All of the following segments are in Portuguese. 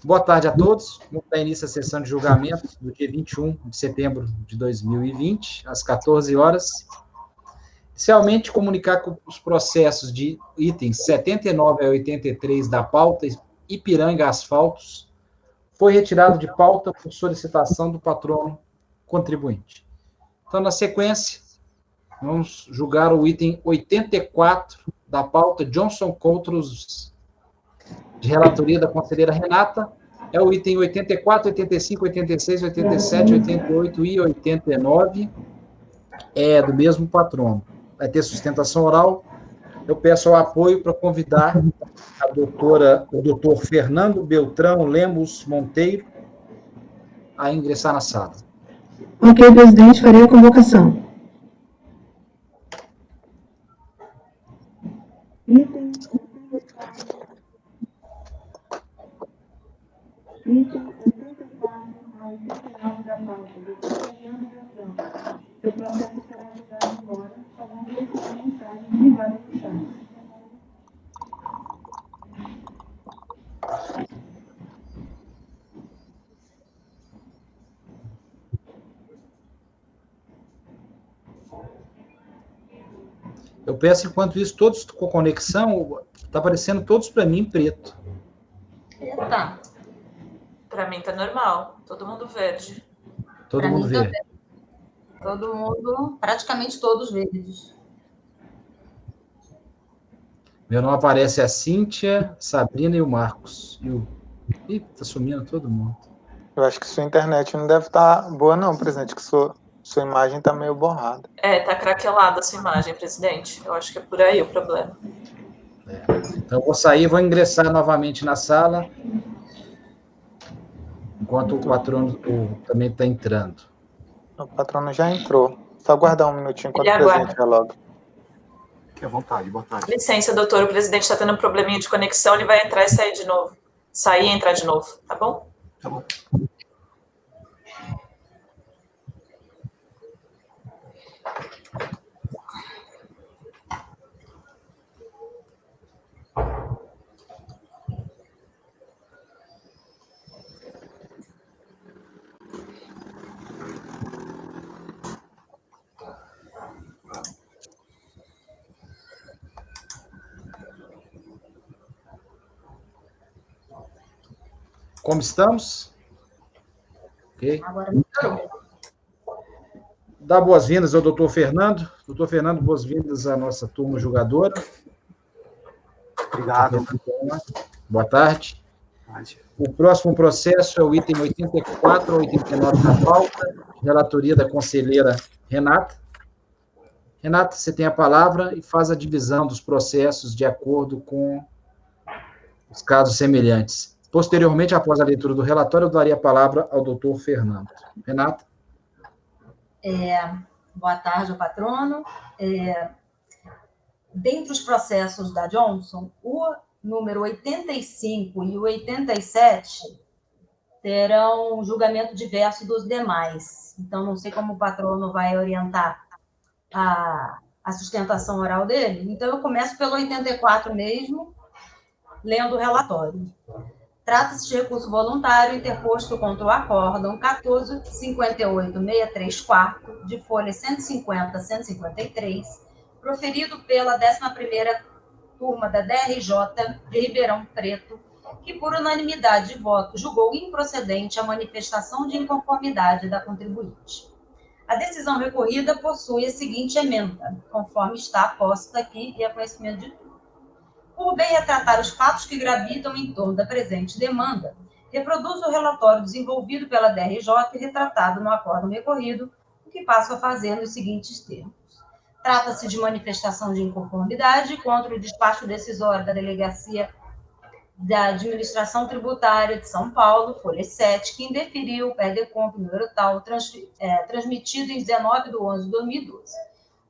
Boa tarde a todos. Vamos dar início à sessão de julgamento do dia 21 de setembro de 2020, às 14 horas. Inicialmente, comunicar que os processos de itens 79 a 83 da pauta Ipiranga Asfaltos foi retirado de pauta por solicitação do patrono contribuinte. Então, na sequência, vamos julgar o item 84 da pauta Johnson Coutros, de relatoria da conselheira Renata. É o item 84, 85, 86, 87, 88 e 89, é do mesmo patrono. Vai ter sustentação oral. Eu peço o apoio para convidar o doutor Fernando Beltrão Lemos Monteiro a ingressar na sala. Ok, presidente, farei a convocação. Item 84 ao 89 da pauta, doutor Fernando Beltrão. Seu processo será julgado agora, falando essa mensagem privada do chat. Eu peço, enquanto isso, todos com conexão, está aparecendo todos para mim em preto. Tá. Para mim tá normal, todo mundo verde. Todo mundo verde. Todo mundo, praticamente todos verdes. Meu nome aparece a Cíntia, Sabrina e o Marcos. Ih, tá sumindo todo mundo. Eu acho que sua internet não deve estar boa não, presidente, que sua imagem está meio borrada. Tá craquelada a sua imagem, presidente. Eu acho que é por aí o problema. Então, eu vou sair e vou ingressar novamente na sala, enquanto o patrono também está entrando. O patrono já entrou. Só aguardar um minutinho enquanto o presidente dialoga. Fique à vontade, boa tarde. Licença, doutor, o presidente está tendo um probleminha de conexão, ele vai entrar e sair de novo. Sair e entrar de novo, tá bom? Tá bom. Como estamos? Ok. Agora, Dá boas-vindas ao doutor Fernando. Doutor Fernando, boas-vindas à nossa turma julgadora. Obrigado. Boa tarde. O próximo processo é o item 84 a 89 da pauta, relatoria da conselheira Renata. Renata, você tem a palavra e faz a divisão dos processos de acordo com os casos semelhantes. Posteriormente, após a leitura do relatório, eu daria a palavra ao doutor Fernando. Renata? Boa tarde ao patrono. Dentre os processos da Johnson, o número 85 e o 87 terão julgamento diverso dos demais. Então, não sei como o patrono vai orientar a sustentação oral dele. Então, eu começo pelo 84 mesmo, lendo o relatório. Trata-se de recurso voluntário interposto contra o acórdão 1458-63-4, de folha 150-153, proferido pela 11ª turma da DRJ de Ribeirão Preto, que, por unanimidade de voto, julgou improcedente a manifestação de inconformidade da contribuinte. A decisão recorrida possui a seguinte emenda, conforme está posta aqui e a conhecimento de todos. Por bem retratar os fatos que gravitam em torno da presente demanda, reproduz o relatório desenvolvido pela DRJ e retratado no acórdão recorrido, o que passo a fazer nos seguintes termos. Trata-se de manifestação de inconformidade contra o despacho decisório da Delegacia da Administração Tributária de São Paulo, folha 7, que indeferiu o PERDECOMP número tal, transmitido em 19/11/2012.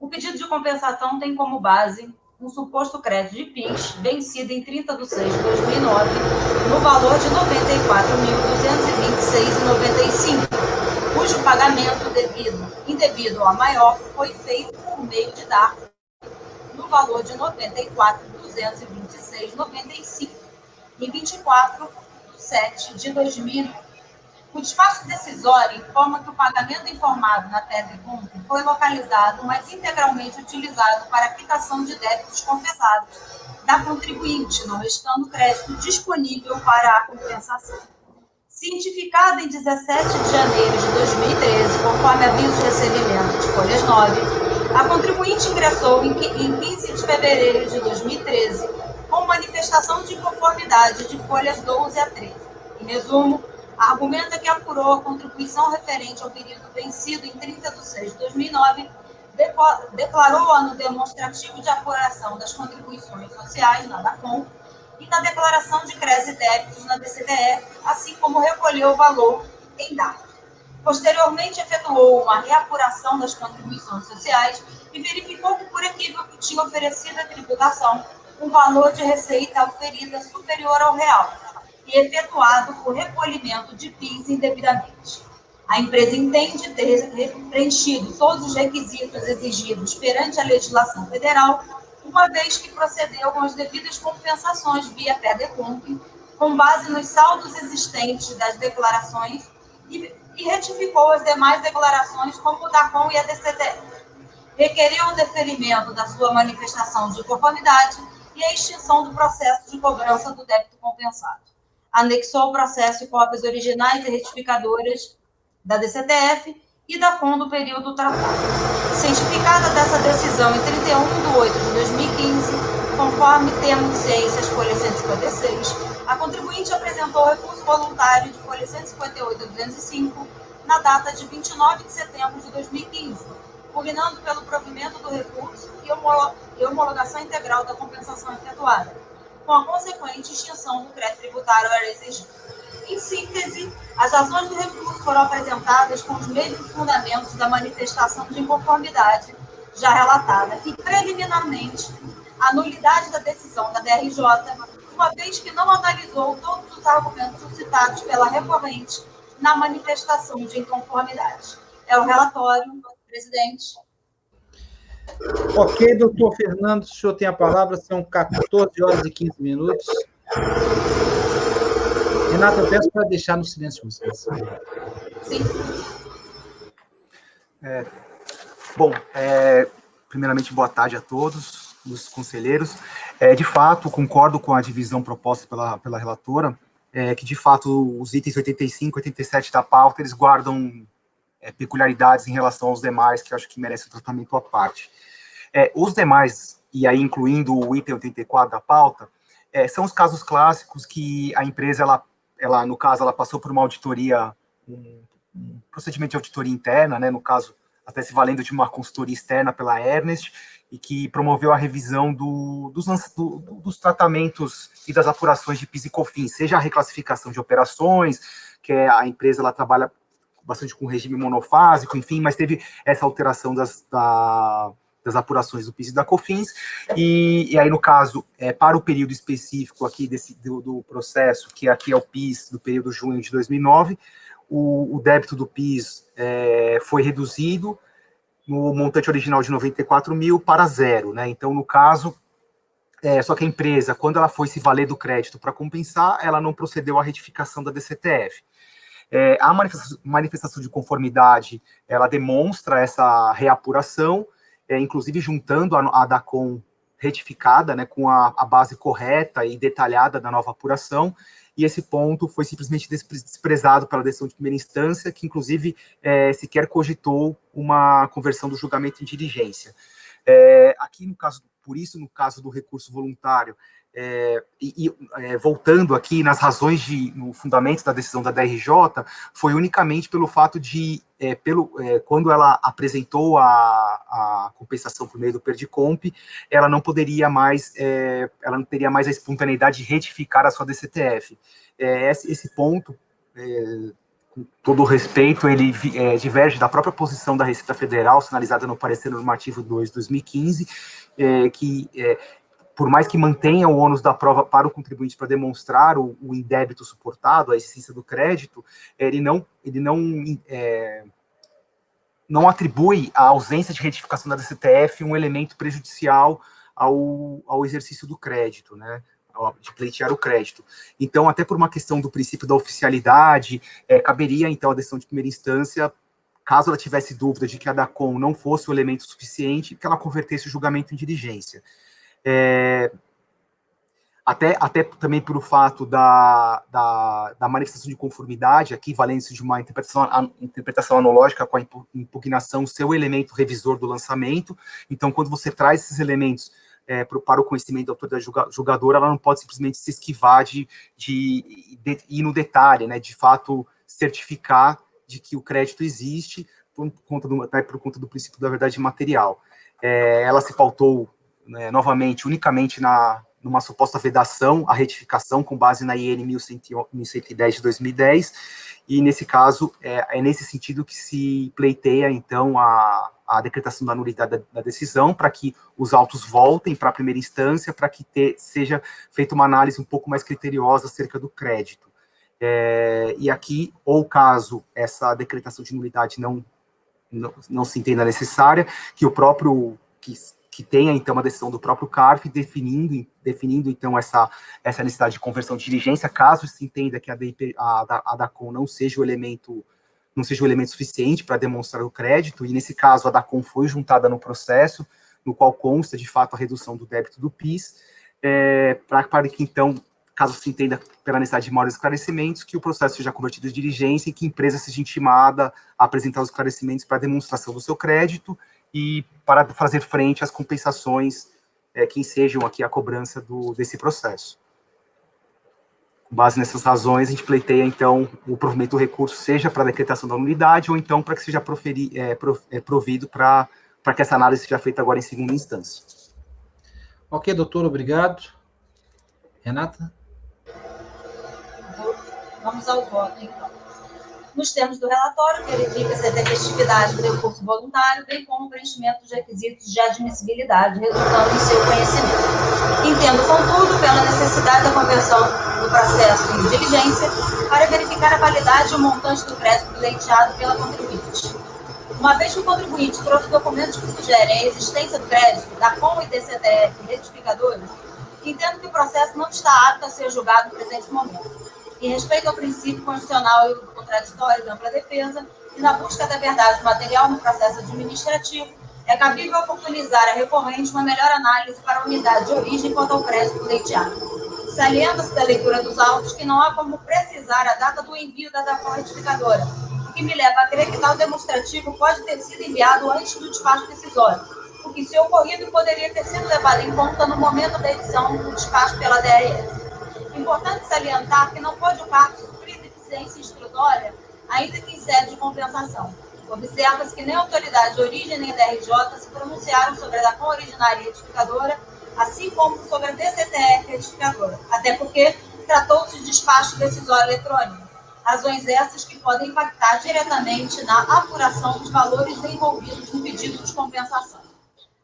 O pedido de compensação tem como base um suposto crédito de PIS vencido em 30/6/2009, no valor de R$ 94.226,95, cujo pagamento indevido a maior foi feito por meio de DARF, no valor de R$ 94.226,95, em 24 do 7 de 2000. O despacho decisório informa que o pagamento informado na Tese-Conto foi localizado, mas integralmente utilizado para a quitação de débitos confessados da contribuinte, não estando crédito disponível para a compensação. Cientificada em 17 de janeiro de 2013, conforme aviso de recebimento de folhas 9, a contribuinte ingressou em 15 de fevereiro de 2013 com manifestação de inconformidade de folhas 12 a 13. Em resumo, argumenta que apurou a contribuição referente ao período vencido em 30 de 6 de 2009, declarou o ano demonstrativo de apuração das contribuições sociais na DACOM e na declaração de créditos e débitos na DCDE, assim como recolheu o valor em data. Posteriormente, efetuou uma reapuração das contribuições sociais e verificou que, por equívoco, tinha oferecido à tributação um valor de receita oferida superior ao real e efetuado o recolhimento de PIS indevidamente. A empresa entende ter preenchido todos os requisitos exigidos perante a legislação federal, uma vez que procedeu com as devidas compensações via PEDECOMP, com base nos saldos existentes das declarações e retificou as demais declarações como o DACOM e a DCDE. Requeriu o deferimento da sua manifestação de conformidade e a extinção do processo de cobrança do débito compensado. Anexou o processo e cópias originais e retificadoras da DCTF e da COM do período tratado. Cientificada dessa decisão em 31 de 8 de 2015, conforme termo de ciências, folha 156, a contribuinte apresentou recurso voluntário de folha 158 a 205 na data de 29 de setembro de 2015, pugnando pelo provimento do recurso e homologação integral da compensação efetuada, com a consequente extinção do crédito tributário era exigido. Em síntese, as razões do recurso foram apresentadas com os mesmos fundamentos da manifestação de inconformidade já relatada e, preliminarmente, a nulidade da decisão da DRJ, uma vez que não analisou todos os argumentos suscitados pela recorrente na manifestação de inconformidade. É o relatório, presidente. Ok, doutor Fernando, o senhor tem a palavra, são 14 horas e 15 minutos. Renata, eu peço para deixar no silêncio vocês. Sim. Primeiramente, boa tarde a todos os conselheiros. De fato, concordo com a divisão proposta pela relatora, que, de fato, os itens 85 e 87 da pauta, eles guardam peculiaridades em relação aos demais, que eu acho que merecem um tratamento à parte. Os demais, e aí incluindo o item 84 da pauta, são os casos clássicos que a empresa, ela no caso, ela passou por uma auditoria, um procedimento de auditoria interna, né, no caso, até se valendo de uma consultoria externa pela Ernest, e que promoveu a revisão dos tratamentos e das apurações de PIS e COFINS, seja a reclassificação de operações, que a empresa ela trabalha bastante com regime monofásico, enfim, mas teve essa alteração das apurações do PIS e da COFINS, e aí, no caso, para o período específico aqui do processo, que aqui é o PIS do período junho de 2009, o débito do PIS foi reduzido no montante original de 94 mil para zero, né? Então, no caso, só que a empresa, quando ela foi se valer do crédito para compensar, ela não procedeu à retificação da DCTF. A manifestação de conformidade, ela demonstra essa reapuração, inclusive juntando a DACOM retificada, né, com a base correta e detalhada da nova apuração, e esse ponto foi simplesmente desprezado pela decisão de primeira instância, que inclusive sequer cogitou uma conversão do julgamento em diligência. Aqui, no caso, por isso, no caso do recurso voluntário, voltando aqui nas razões no fundamento da decisão da DRJ, foi unicamente pelo fato de, quando ela apresentou a compensação por meio do PERDICOMP, ela não teria mais a espontaneidade de retificar a sua DCTF. Esse ponto, com todo o respeito, ele diverge da própria posição da Receita Federal, sinalizada no parecer normativo 2 de 2015, que por mais que mantenha o ônus da prova para o contribuinte para demonstrar o indébito suportado, a existência do crédito, ele não atribui à ausência de retificação da DCTF um elemento prejudicial ao exercício do crédito, né? de pleitear o crédito. Então, até por uma questão do princípio da oficialidade, caberia, então, a decisão de primeira instância, caso ela tivesse dúvida de que a DACOM não fosse o elemento suficiente, que ela convertesse o julgamento em diligência. Até também pelo fato da manifestação de conformidade, aqui valendo-se de uma interpretação analógica com a impugnação ser o elemento revisor do lançamento. Então, quando você traz esses elementos para o conhecimento da autoridade julgadora, ela não pode simplesmente se esquivar de ir no detalhe, né, de fato certificar de que o crédito existe por conta do princípio da verdade material. Ela se pautou, né, novamente, unicamente numa suposta vedação à retificação com base na IN 1110 de 2010, e nesse caso, é nesse sentido que se pleiteia, então, a decretação da nulidade da decisão, para que os autos voltem para a primeira instância, para que seja feita uma análise um pouco mais criteriosa acerca do crédito. E aqui, ou caso essa decretação de nulidade não se entenda necessária, que o próprio, que tenha, então, uma decisão do próprio CARF definindo então, essa necessidade de conversão de diligência, caso se entenda que a DACOM não seja o elemento suficiente para demonstrar o crédito, e nesse caso a DACOM foi juntada no processo, no qual consta, de fato, a redução do débito do PIS, para que, então, caso se entenda pela necessidade de maiores esclarecimentos, que o processo seja convertido em diligência e que a empresa seja intimada a apresentar os esclarecimentos para demonstração do seu crédito e para fazer frente às compensações que ensejam aqui a cobrança desse processo. Com base nessas razões, a gente pleiteia, então, o provimento do recurso, seja para a decretação da nulidade, ou então para que seja provido para que essa análise seja feita agora em segunda instância. Ok, doutor, obrigado. Renata? Vamos ao voto, então. Nos termos do relatório, verifica-se a tempestividade do recurso voluntário, bem como o preenchimento dos requisitos de admissibilidade, resultando em seu conhecimento. Entendo, contudo, pela necessidade da conversão do processo em diligência para verificar a validade e o montante do crédito pleiteado pela contribuinte. Uma vez que o contribuinte trouxe documentos que sugerem a existência do crédito, DACOM e DCTF retificadores, entendo que o processo não está apto a ser julgado no presente momento. Em respeito ao princípio constitucional e contraditório da ampla defesa, e na busca da verdade material no processo administrativo, é cabível oportunizar a recorrente uma melhor análise para a unidade de origem quanto ao crédito pleiteado. Salienta-se da leitura dos autos que não há como precisar a data do envio da DACOM retificadora, o que me leva a crer que tal demonstrativo pode ter sido enviado antes do despacho decisório, o que, se ocorrido, poderia ter sido levado em conta no momento da edição do despacho pela DRS. Importante salientar que não pode o cargo suprir deficiência instrutória, ainda que em sede de compensação. Observa-se que nem a autoridade de origem nem DRJ se pronunciaram sobre a DACOM originária e retificadora, assim como sobre a DCTF retificadora, até porque tratou-se de despacho decisório eletrônico. Razões essas que podem impactar diretamente na apuração dos valores envolvidos no pedido de compensação.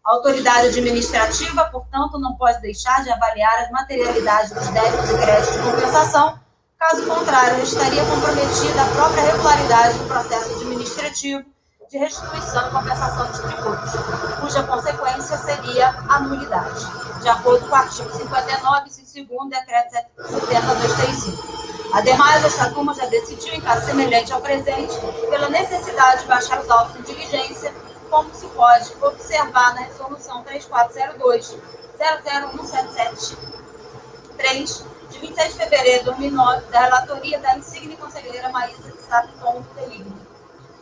A autoridade administrativa, portanto, não pode deixar de avaliar as materialidades dos débitos e créditos de compensação, caso contrário, estaria comprometida a própria regularidade do processo administrativo de restituição e compensação dos tributos, cuja consequência seria a nulidade, de acordo com o artigo 59, inciso 2º, decreto 70235. Ademais, esta turma já decidiu, em caso semelhante ao presente, pela necessidade de baixar os autos em diligência, como se pode observar na resolução 3402-00177-3, de 26 de fevereiro de 2009, da relatoria da insigne conselheira Maísa de Sapton Deligno.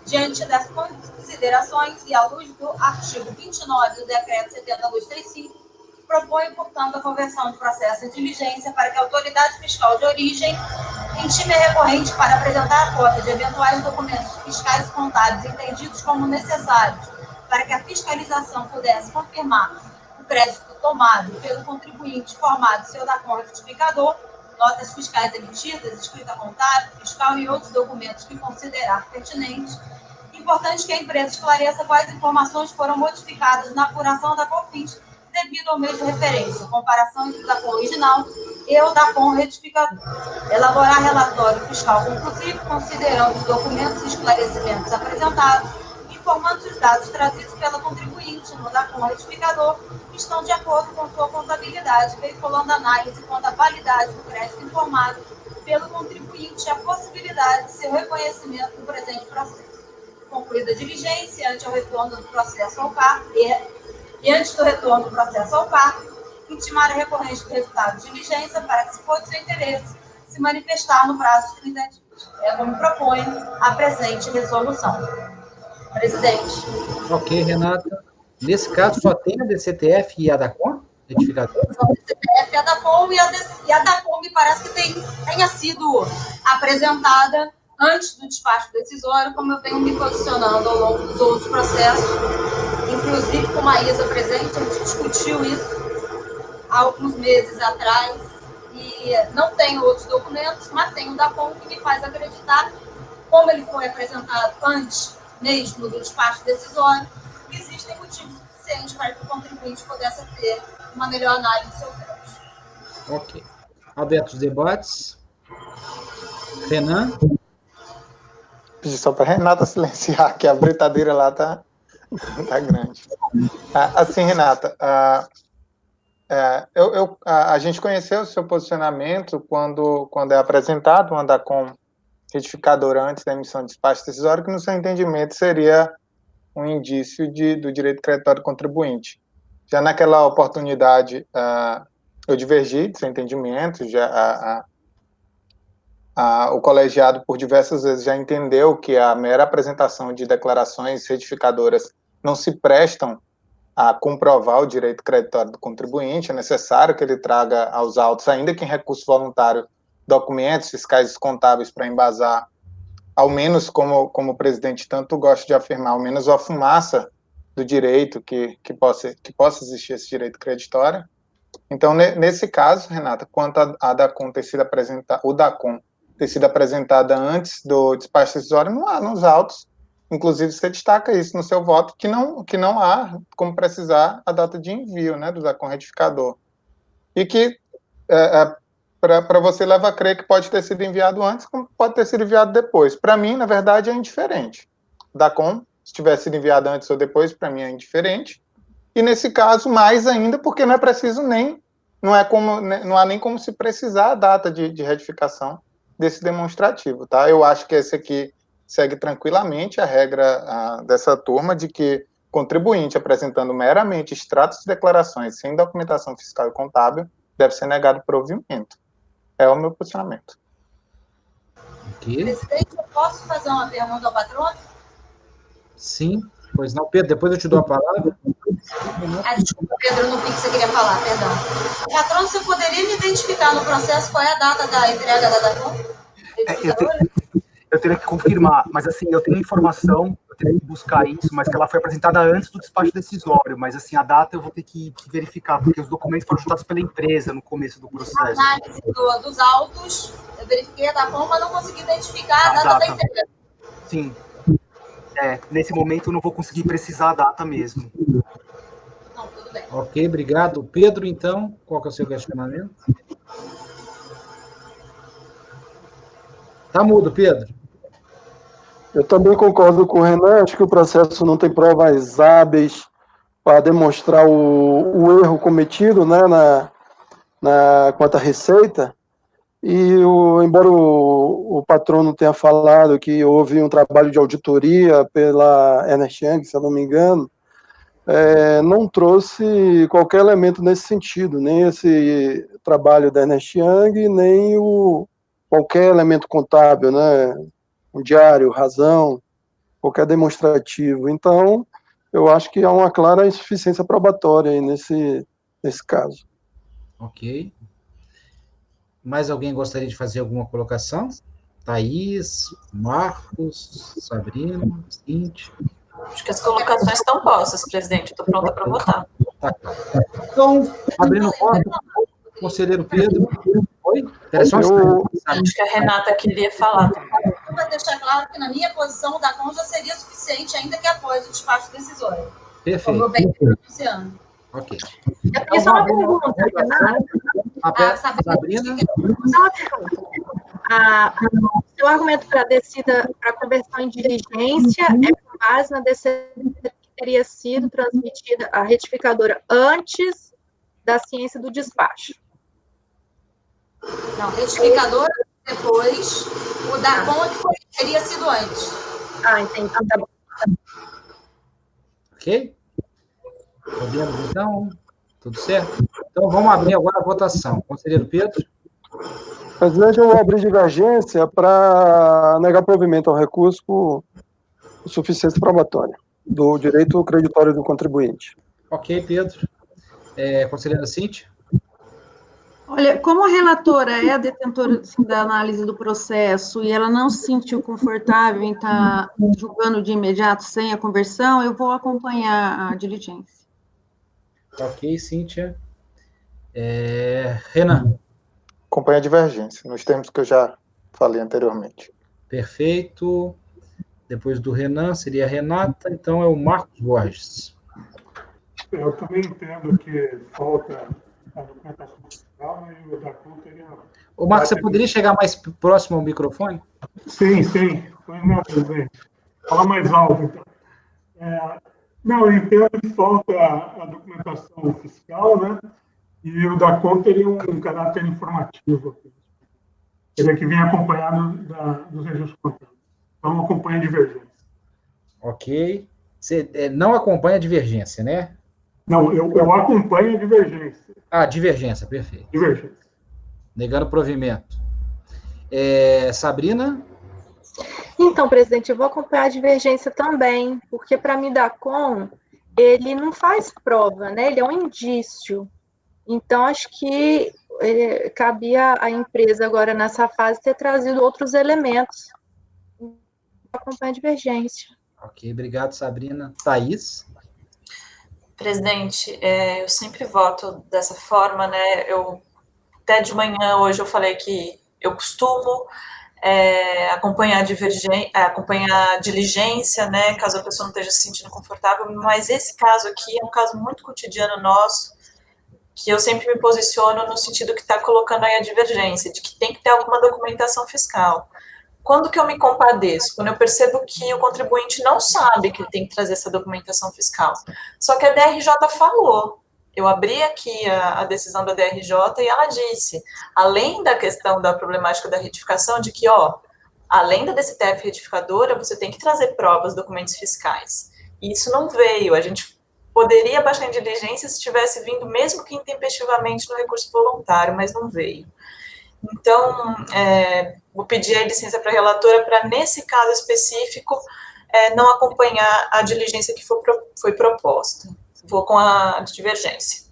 Diante das considerações e à luz do artigo 29 do decreto 7235, propõe, portanto, a conversão do processo em diligência para que a autoridade fiscal de origem intime a recorrente para apresentar a cópia de eventuais documentos fiscais e contábeis entendidos como necessários para que a fiscalização pudesse confirmar o crédito tomado pelo contribuinte formado seu DACOM retificador, notas fiscais emitidas, escrita contábil, fiscal e outros documentos que considerar pertinentes. Importante que a empresa esclareça quais informações foram modificadas na apuração da COFINS devido ao meio de referência, comparação entre o DACOM original e o DACOM retificador. Elaborar relatório fiscal conclusivo, considerando os documentos e esclarecimentos apresentados, e informando se os dados trazidos pela contribuinte no DACOM retificador estão de acordo com sua contabilidade, veiculando análise quanto à validade do crédito informado pelo contribuinte e a possibilidade de seu reconhecimento no presente processo. Concluída a diligência, ante o retorno do processo ao CAR, e antes do retorno do processo ao CAR, intimar a recorrente do resultado de diligência para que, se for de seu interesse, se manifestar no prazo de 30 dias. É como propõe a presente resolução. Presidente. Ok, Renata. Nesse caso, só tem a DCTF e a DACOM, retificador? Só a DCTF, a DACOM e a DACOM me parece que tenha sido apresentada antes do despacho decisório, como eu venho me posicionando ao longo dos outros processos, inclusive com a Maísa presente, a gente discutiu isso há alguns meses atrás, e não tenho outros documentos, mas tenho o DACOM que me faz acreditar, como ele foi apresentado antes mesmo do despacho decisório, que existem motivos suficientes para que o contribuinte pudesse ter uma melhor análise do seu crédito. Ok. Aberto os debates. Renan? Pedi só para Renata silenciar, que a britadeira lá tá grande. Assim, Renata, a gente conheceu o seu posicionamento quando é apresentado uma DACOM retificadora antes da emissão de despacho decisório, que no seu entendimento seria um indício do direito creditório do contribuinte. Já naquela oportunidade, eu divergi de seu entendimento, o colegiado por diversas vezes já entendeu que a mera apresentação de declarações retificadoras não se prestam a comprovar o direito creditório do contribuinte, é necessário que ele traga aos autos, ainda que em recurso voluntário, documentos fiscais e contábeis para embasar, ao menos como o presidente tanto gosta de afirmar, ao menos a fumaça do direito que possa existir esse direito creditório. Então, nesse caso, Renata, quanto a DACOM ter sido apresentada, o DACOM ter sido apresentada antes do despacho decisório, não há nos autos. Inclusive, você destaca isso no seu voto, que não há como precisar a data de envio, né, do DACOM retificador. E que, para você, leva a crer que pode ter sido enviado antes, como pode ter sido enviado depois. Para mim, na verdade, é indiferente. DACOM, se tivesse sido enviado antes ou depois, para mim é indiferente. E, nesse caso, mais ainda, porque não é preciso não há nem como se precisar a data de retificação desse demonstrativo, tá? Eu acho que esse aqui segue tranquilamente a regra dessa turma de que contribuinte apresentando meramente extratos de declarações sem documentação fiscal e contábil deve ser negado provimento. É o meu posicionamento. Ok. Presidente, eu posso fazer uma pergunta ao patrono? Sim. Pois não, Pedro, depois eu te dou a palavra. Desculpa, Pedro, não vi que você queria falar, perdão. Patrono, você poderia me identificar no processo qual é a data da entrega da DACOM? Eu teria que confirmar, mas assim, eu tenho informação, eu teria que buscar isso, mas que ela foi apresentada antes do despacho decisório, mas assim, a data eu vou ter que verificar, porque os documentos foram juntados pela empresa no começo do processo. A análise dos autos, eu verifiquei a DACOM, mas não consegui identificar a data da entrega. Sim. Nesse momento eu não vou conseguir precisar a data mesmo. Não, tudo bem. Ok, obrigado. Pedro, então, qual que é o seu questionamento? Tá mudo, Pedro. Eu também concordo com o Renan, acho que o processo não tem provas hábeis para demonstrar o erro cometido, né, quanto à receita. E, embora o patrono tenha falado que houve um trabalho de auditoria pela Ernst Young, se eu não me engano, não trouxe qualquer elemento nesse sentido, nem esse trabalho da Ernst Young, nem qualquer elemento contábil, né, um diário, razão, qualquer demonstrativo. Então, eu acho que há uma clara insuficiência probatória aí nesse caso. Ok. Mais alguém gostaria de fazer alguma colocação? Thaís, Marcos, Sabrina, Cintia. Acho que as colocações estão postas, presidente. Estou pronta para votar. Tá. Então, abrindo porta, conselheiro Pedro. Oi? Acho que a Renata queria falar. Para deixar claro que, na minha posição, o DACOM já seria suficiente, ainda que após o despacho decisório. Perfeito. Como eu venho pronunciando. Ok. Eu tenho só uma pergunta, Renata. Sabrina. Só uma pergunta. O seu argumento para descida para conversão em diligência é com base na DCE que teria sido transmitida à retificadora antes da ciência do despacho. Não, retificadora depois, o da conta teria sido antes. Ah, entendi. Tá bom. Ok? Podemos, então? Tudo certo? Então, vamos abrir agora a votação. Conselheiro Pedro? Presidente, eu vou abrir divergência para negar provimento ao recurso por suficiência probatória do direito creditório do contribuinte. Ok, Pedro. Conselheira Cíntia? Olha, como a relatora é a detentora assim, da análise do processo e ela não se sentiu confortável em estar julgando de imediato sem a conversão, eu vou acompanhar a diligência. Ok, Cíntia. Renan? Acompanha a divergência, nos termos que eu já falei anteriormente. Perfeito. Depois do Renan, seria a Renata, então é o Marcos Borges. Eu também entendo que falta a documentação fiscal, mas o da conta ele... Ô, Marcos, você poderia chegar mais próximo ao microfone? Sim. Pois não, presidente. Fala mais alto, então. Não, eu entendo que falta a documentação fiscal, né? E o da conta ele é um caráter informativo. Ele é que vem acompanhado dos registros contábeis. Então, acompanha a divergência. Ok. Você não acompanha a divergência, né? Não, eu acompanho a divergência. Ah, divergência, perfeito. Divergência. Negando provimento. Sabrina? Então, presidente, eu vou acompanhar a divergência também, porque para me dar com, ele não faz prova, né? Ele é um indício. Então, acho que cabia à empresa agora, nessa fase, ter trazido outros elementos. Acompanha a divergência. Ok, obrigado, Sabrina. Thaís? Presidente, eu sempre voto dessa forma, né? Até de manhã, hoje, eu falei que eu costumo acompanhar a diligência, né? Caso a pessoa não esteja se sentindo confortável, mas esse caso aqui é um caso muito cotidiano nosso, que eu sempre me posiciono no sentido que está colocando aí a divergência, de que tem que ter alguma documentação fiscal. Quando que eu me compadeço? Quando eu percebo que o contribuinte não sabe que ele tem que trazer essa documentação fiscal. Só que a DRJ falou. Eu abri aqui a decisão da DRJ e ela disse, além da questão da problemática da retificação, de que, além da DCTF retificadora, você tem que trazer provas, documentos fiscais. E isso não veio. A gente poderia baixar em diligência se tivesse vindo, mesmo que intempestivamente, no recurso voluntário, mas não veio. Então, vou pedir a licença para a relatora para, nesse caso específico, não acompanhar a diligência que foi proposta. Vou com a divergência.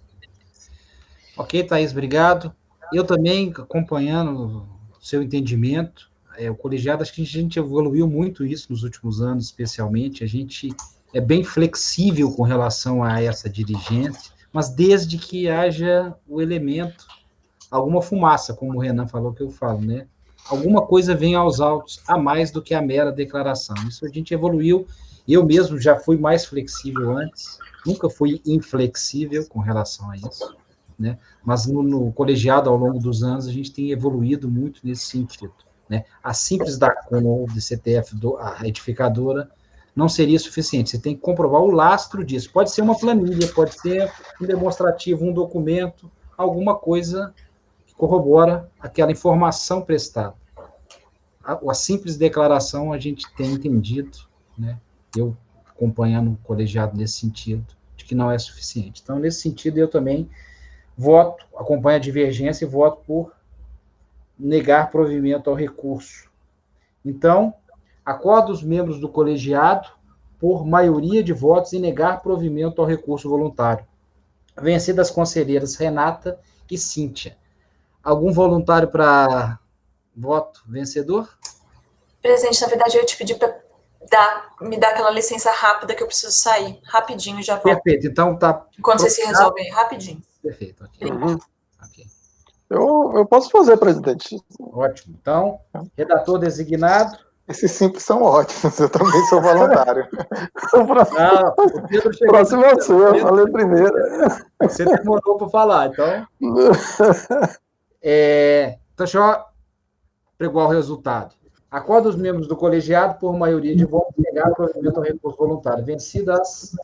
Ok, Thaís, obrigado. Eu também, acompanhando o seu entendimento, o colegiado, acho que a gente evoluiu muito isso nos últimos anos, especialmente, a gente é bem flexível com relação a essa diligência, mas desde que haja o elemento, alguma fumaça, como o Renan falou que eu falo, né? Alguma coisa vem aos autos a mais do que a mera declaração. Isso a gente evoluiu, eu mesmo já fui mais flexível antes, nunca fui inflexível com relação a isso, né? Mas no colegiado, ao longo dos anos, a gente tem evoluído muito nesse sentido, né? A simples DACOM ou DCTF, a retificadora, não seria suficiente, você tem que comprovar o lastro disso. Pode ser uma planilha, pode ser um demonstrativo, um documento, alguma coisa que corrobora aquela informação prestada. A simples declaração a gente tem entendido, né? Eu acompanhando o colegiado nesse sentido, de que não é suficiente. Então, nesse sentido, eu também acompanho a divergência e voto por negar provimento ao recurso. Então, acordo os membros do colegiado por maioria de votos em negar provimento ao recurso voluntário. Vencidas as conselheiras Renata e Cíntia. Algum voluntário para voto vencedor? Presidente, na verdade, eu ia te pedir para me dar aquela licença rápida que eu preciso sair. Rapidinho, já volto. Perfeito, então tá... Enquanto vocês se resolvem, rapidinho. Perfeito, ok. Okay. Eu posso fazer, presidente. Ótimo. Então, redator designado. Esses simples são ótimos, eu também sou voluntário. O Pedro chegou. Próximo é o seu, eu falei primeiro. Você demorou para falar, então. Então, deixa eu pregoar o resultado. Acorda os membros do colegiado, por maioria de votos, negar o provimento ao recurso voluntário. Vencidas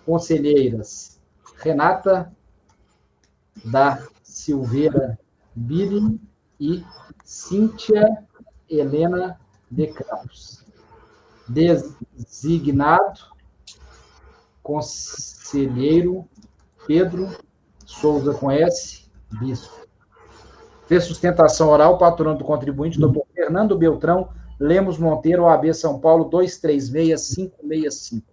conselheiras Renata da Silveira Billing e Cíntia Helena de Campos. Designado conselheiro Pedro Souza com S, Bispo. Fez sustentação oral, patrono do contribuinte, doutor Fernando Beltrão Lemos Monteiro, OAB São Paulo, 236565.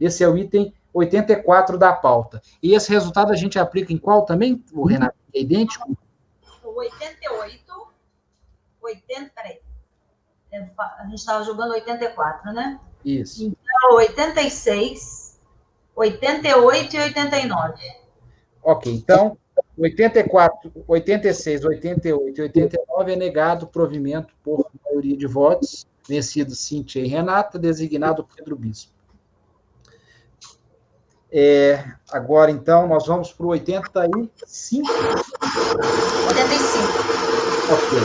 Esse é o item 84 da pauta. E esse resultado a gente aplica em qual também, o Renato? É idêntico? O 80, peraí. A gente estava jogando 84, né? Isso. Então, 86, 88 e 89. Ok, então, 84, 86, 88 e 89 é negado provimento por maioria de votos, vencido Cíntia e Renata, designado Pedro Bispo. Agora, então, nós vamos para o 85. 85. Ok.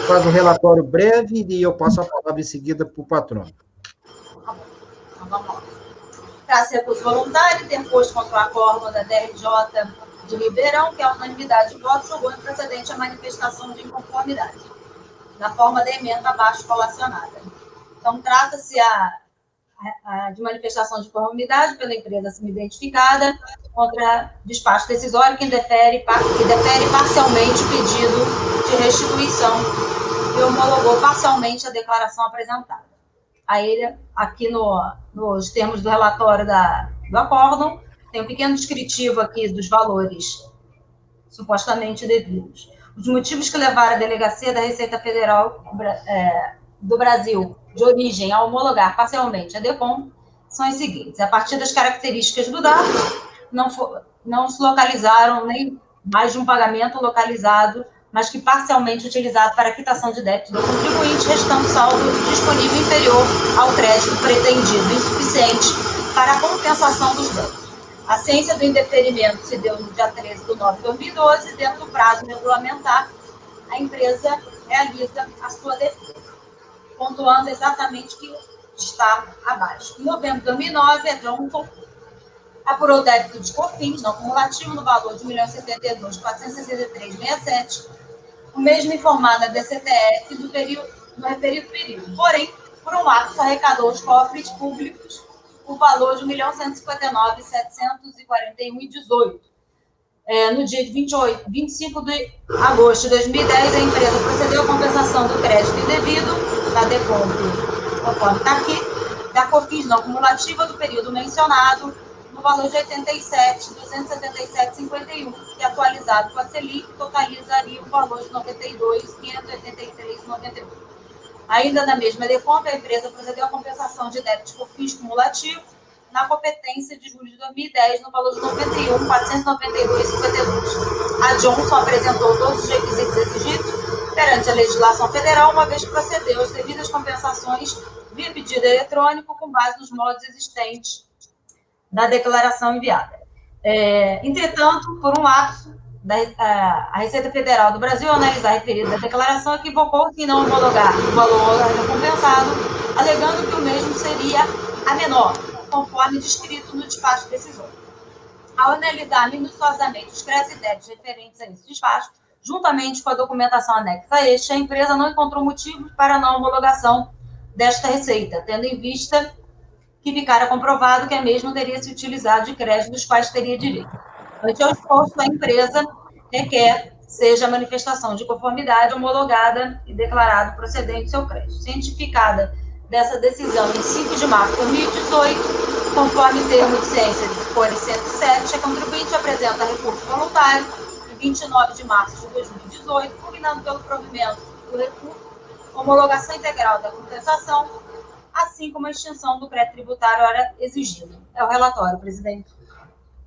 Faz um relatório breve e eu passo a palavra em seguida para o patrono. Tá bom. Então, vamos lá. Traça recurso voluntário, interposto contra o acórdão da DRJ de Ribeirão, que a unanimidade de votos julgou improcedente a manifestação de inconformidade, na forma da emenda abaixo colacionada. Então, trata-se de manifestação de conformidade pela empresa assim identificada contra despacho decisório que defere parcialmente o pedido de restituição e homologou parcialmente a declaração apresentada. A ele, aqui nos termos do relatório do acórdão, tem um pequeno descritivo aqui dos valores supostamente devidos. Os motivos que levaram a Delegacia da Receita Federal do Brasil de origem a homologar parcialmente a DECOM são os seguintes: a partir das características do dado, não se localizaram nem mais de um pagamento localizado, mas que parcialmente utilizado para a quitação de débito do contribuinte, restando saldo disponível inferior ao crédito pretendido, insuficiente para a compensação dos débitos. A ciência do indeferimento se deu no dia 13 de 9 de 2012, dentro do prazo regulamentar, a empresa realiza a sua defesa, pontuando exatamente que está abaixo. Em novembro de 2009, a Johnson apurou o débito de COFINS não cumulativo no valor de R$ 1.072.463,67, o mesmo informado na DCTF no referido período. Porém, por um ato, só arrecadou os cofres públicos o valor de R$ 1.159.741,18. No dia de 25 de agosto de 2010, a empresa procedeu à compensação do crédito indevido da DECOM, conforme está aqui, da COFINS não cumulativa do período mencionado, no valor de R$ 87.277,51, que atualizado com a Selic totalizaria o valor de R$ 92.583,98. Ainda na mesma DECOM, a empresa procedeu à compensação de débitos COFINS cumulativo na competência de julho de 2010, no valor de R$ 91.492,52. A Johnson apresentou todos os requisitos exigidos perante a legislação federal, uma vez que procedeu às devidas compensações via pedido eletrônico com base nos modos existentes da declaração enviada. Entretanto, por um lapso, a Receita Federal do Brasil, ao analisar a referida declaração, equivocou-se em não homologar o valor compensado, alegando que o mesmo seria a menor, conforme descrito no despacho decisório. Ao analisar minuciosamente os créditos e débitos referentes a esse despacho, juntamente com a documentação anexa a este, a empresa não encontrou motivos para a não homologação desta receita, tendo em vista que ficara comprovado que a mesma teria se utilizado de créditos dos quais teria direito. Ante ao exposto, a empresa requer seja a manifestação de conformidade homologada e declarado procedente seu crédito. Cientificada dessa decisão em 5 de março de 2018, conforme termo de ciência de folha 107, a contribuinte apresenta recurso voluntário em 29 de março de 2018, combinando pelo provimento do recurso, homologação integral da compensação, assim como a extinção do crédito tributário hora exigido. É o relatório, presidente.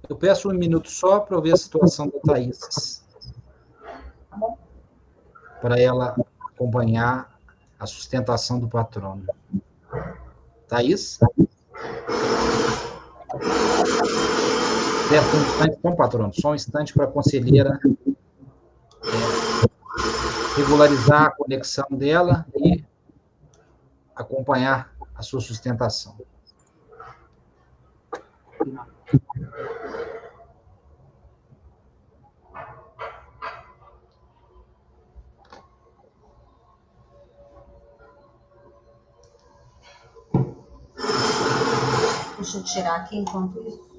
Eu peço um minuto só para eu ver a situação da Thaís. Tá bom? Para ela acompanhar a sustentação do patrono. Thaís? Peço um instante, então, patrono, só um instante para a conselheira regularizar a conexão dela e acompanhar a sua sustentação. Deixa eu tirar aqui enquanto isso.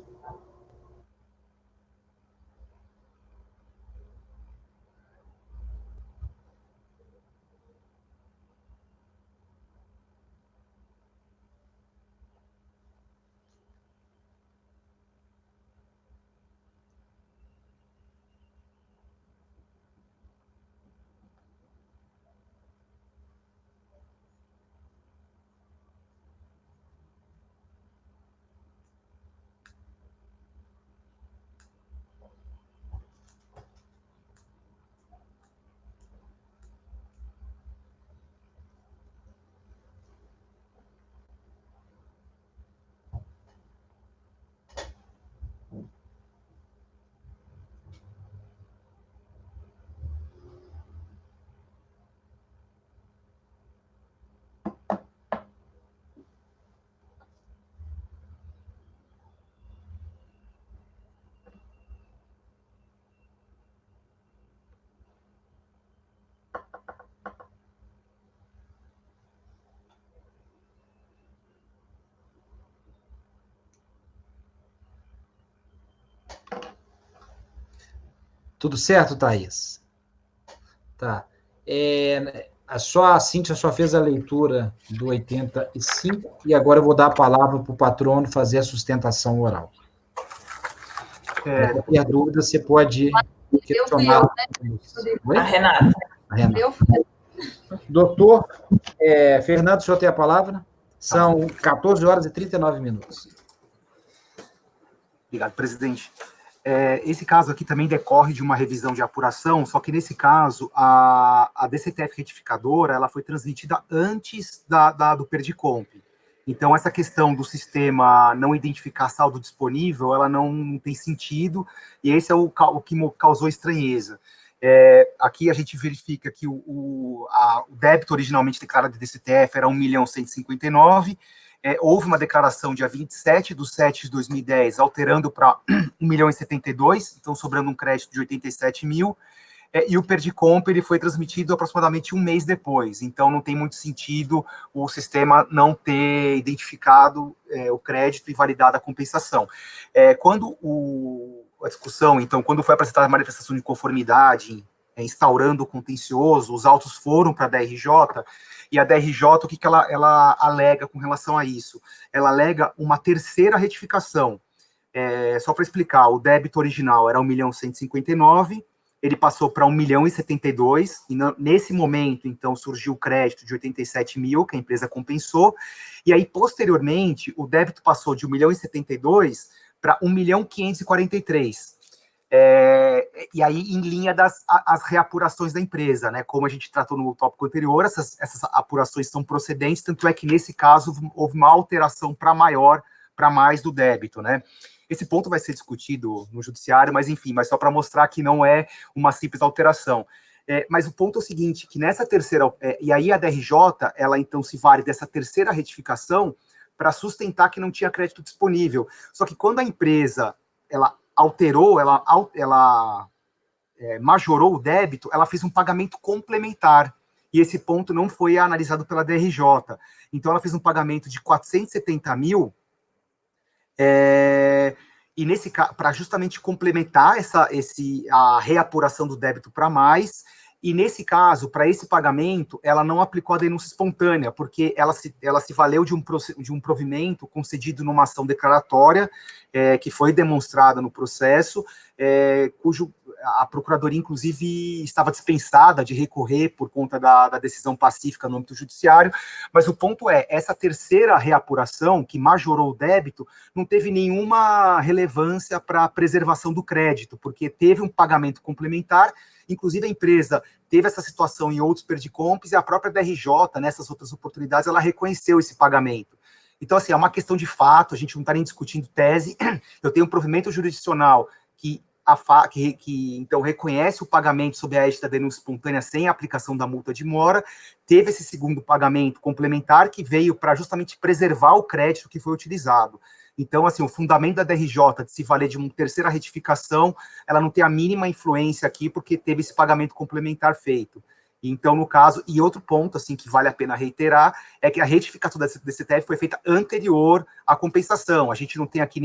Tudo certo, Thaís? Tá. A Cíntia só fez a leitura do 85 e agora eu vou dar a palavra para o patrono fazer a sustentação oral. Qualquer dúvida, você pode questionar. A Renata. Doutor Fernando, o senhor tem a palavra? São 14 horas e 39 minutos. Obrigado, presidente. Esse caso aqui também decorre de uma revisão de apuração, só que nesse caso, a DCTF retificadora, ela foi transmitida antes do Perdicomp. Então, essa questão do sistema não identificar saldo disponível, ela não tem sentido, e esse é o que causou estranheza. Aqui a gente verifica que o débito originalmente declarado de DCTF era 1.159.000, houve uma declaração dia 27/7/2010, alterando para 1.072.000, então sobrando um crédito de 87.000, e o Perdicomp ele foi transmitido aproximadamente um mês depois, então não tem muito sentido o sistema não ter identificado o crédito e validado a compensação. Quando a discussão, então, quando foi apresentada a manifestação de conformidade, instaurando o contencioso, os autos foram para a DRJ, e a DRJ, o que ela alega com relação a isso? Ela alega uma terceira retificação. Só para explicar, o débito original era 1.159.000, ele passou para 1.072.000, e nesse momento, então, surgiu o crédito de 87.000, que a empresa compensou, e aí, posteriormente, o débito passou de 1.072.000 para 1.543.000. E aí, em linha as reapurações da empresa, né? Como a gente tratou no tópico anterior, essas apurações são procedentes, tanto é que, nesse caso, houve uma alteração para mais do débito, né? Esse ponto vai ser discutido no judiciário, mas, enfim, mas só para mostrar que não é uma simples alteração. Mas o ponto é o seguinte, que nessa terceira... e aí a DRJ, ela, então, se vale dessa terceira retificação para sustentar que não tinha crédito disponível. Só que quando a empresa, ela alterou, ela majorou o débito, ela fez um pagamento complementar, e esse ponto não foi analisado pela DRJ. Então, ela fez um pagamento de 470.000, e nesse caso, para justamente complementar a reapuração do débito para mais, e nesse caso, para esse pagamento, ela não aplicou a denúncia espontânea, porque ela se valeu de um provimento concedido numa ação declaratória, que foi demonstrada no processo, cujo a Procuradoria, inclusive, estava dispensada de recorrer por conta da decisão pacífica no âmbito judiciário, mas o ponto essa terceira reapuração, que majorou o débito, não teve nenhuma relevância para a preservação do crédito, porque teve um pagamento complementar, inclusive a empresa teve essa situação em outros Perdicomps, e a própria DRJ, nessas outras oportunidades, ela reconheceu esse pagamento. Então, assim, é uma questão de fato, a gente não está nem discutindo tese, eu tenho um provimento jurisdicional que que então reconhece o pagamento sob a égide da denúncia espontânea sem a aplicação da multa de mora, teve esse segundo pagamento complementar que veio para justamente preservar o crédito que foi utilizado. Então, assim, o fundamento da DRJ de se valer de uma terceira retificação, ela não tem a mínima influência aqui, porque teve esse pagamento complementar feito. Então, no caso, e outro ponto, assim, que vale a pena reiterar, é que a retificação da DCTF foi feita anterior à compensação. A gente não tem aqui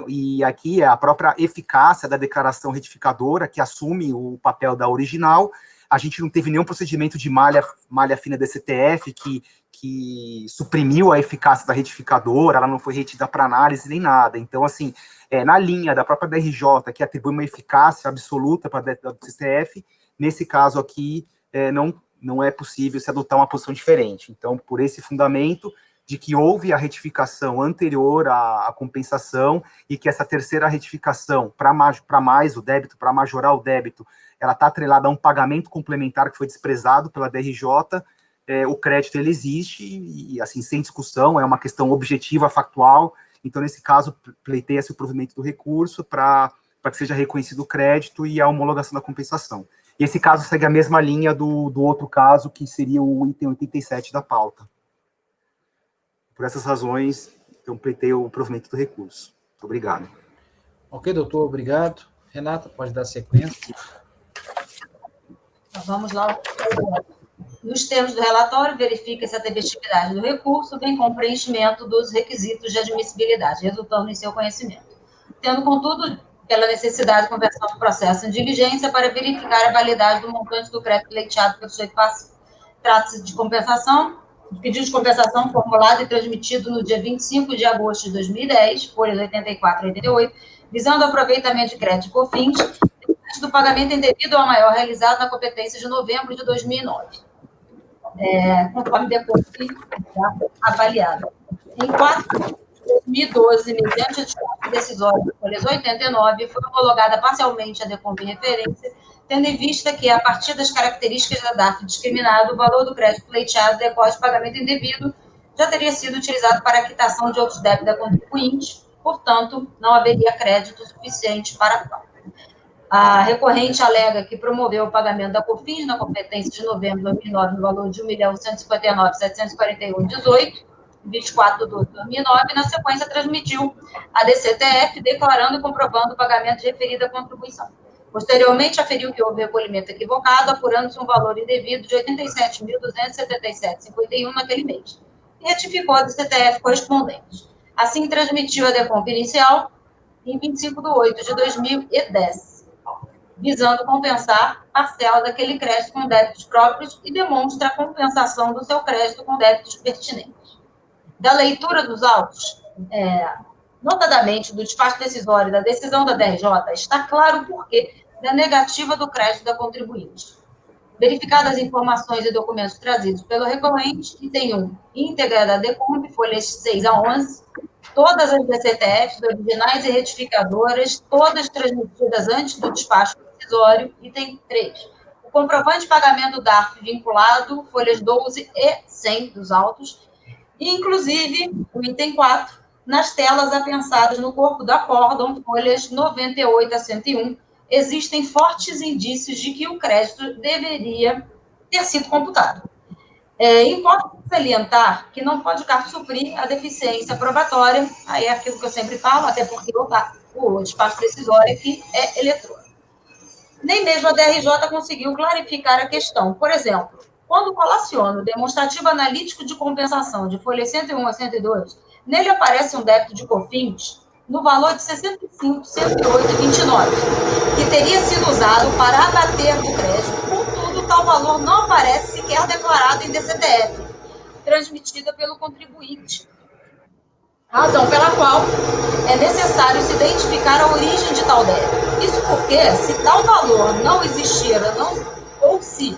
e aqui é a própria eficácia da declaração retificadora, que assume o papel da original. A gente não teve nenhum procedimento de malha fina DCTF que suprimiu a eficácia da retificadora, ela não foi retida para análise nem nada. Então, assim, na linha da própria DRJ, que atribui uma eficácia absoluta para a DCTF, nesse caso aqui, não é possível se adotar uma posição diferente. Então, por esse fundamento de que houve a retificação anterior à compensação e que essa terceira retificação, para mais o débito, para majorar o débito, ela está atrelada a um pagamento complementar que foi desprezado pela DRJ, o crédito ele existe e, assim, sem discussão, é uma questão objetiva, factual. Então, nesse caso, pleiteia-se o provimento do recurso para que seja reconhecido o crédito e a homologação da compensação. E esse caso segue a mesma linha do outro caso, que seria o item 87 da pauta. Por essas razões, eu pleiteio o provimento do recurso. Muito obrigado. Ok, doutor, obrigado. Renata, pode dar sequência. Então, vamos lá. Nos termos do relatório, verifica-se a tempestividade do recurso, bem como o preenchimento dos requisitos de admissibilidade, resultando em seu conhecimento. Tendo, contudo, pela necessidade de conversão do processo em diligência para verificar a validade do montante do crédito pleiteado pelo sujeito passivo. Trata-se de pedido de compensação formulado e transmitido no dia 25 de agosto de 2010, folhas 84 e 88, visando o aproveitamento de crédito de COFINS, do pagamento indevido ao maior realizado na competência de novembro de 2009, conforme depois avaliado. Em 4 de 2012, mediante a despacho decisório folhas 89, foi homologada parcialmente a DECOMP em referência, tendo em vista que, a partir das características da DARF discriminado, o valor do crédito pleiteado decorre de pagamento indevido já teria sido utilizado para a quitação de outros débitos da contribuinte, portanto, não haveria crédito suficiente para tal. A recorrente alega que promoveu o pagamento da COFINS na competência de novembro de 2009 no valor de R$ 1.159.741,18, 24 de 2009, e na sequência transmitiu a DCTF, declarando e comprovando o pagamento de referida contribuição. Posteriormente, aferiu que houve recolhimento equivocado, apurando-se um valor indevido de R$ 87.277,51 naquele mês, e retificou a DCTF correspondente. Assim, transmitiu a DECOMP inicial em 25 de 8 de 2010, visando compensar parcela daquele crédito com débitos próprios e demonstra a compensação do seu crédito com débitos pertinentes. Da leitura dos autos, notadamente do despacho decisório da decisão da DRJ, está claro o porquê da negativa do crédito da contribuinte. Verificadas as informações e documentos trazidos pelo recorrente, item 1, íntegra da DECOMP, folhas 6 a 11, todas as DCTFs, originais e retificadoras, todas transmitidas antes do despacho decisório, item 3. O comprovante de pagamento DARF vinculado, folhas 12 e 100 dos autos, e, inclusive, o item 4, nas telas apensadas no corpo do acórdão, folhas 98 a 101, existem fortes indícios de que o crédito deveria ter sido computado. Importa salientar que não pode suprir a deficiência probatória, aí é aquilo que eu sempre falo, até porque o despacho decisório aqui é eletrônico. Nem mesmo a DRJ conseguiu clarificar a questão. Por exemplo, quando colaciono o demonstrativo analítico de compensação de folha 101 a 102, nele aparece um débito de COFINS no valor de R$ 65.108,29, que teria sido usado para abater do crédito. Contudo, tal valor não aparece sequer declarado em DCTF, transmitida pelo contribuinte. Razão pela qual é necessário se identificar a origem de tal débito. Isso porque, se tal valor não existir ou se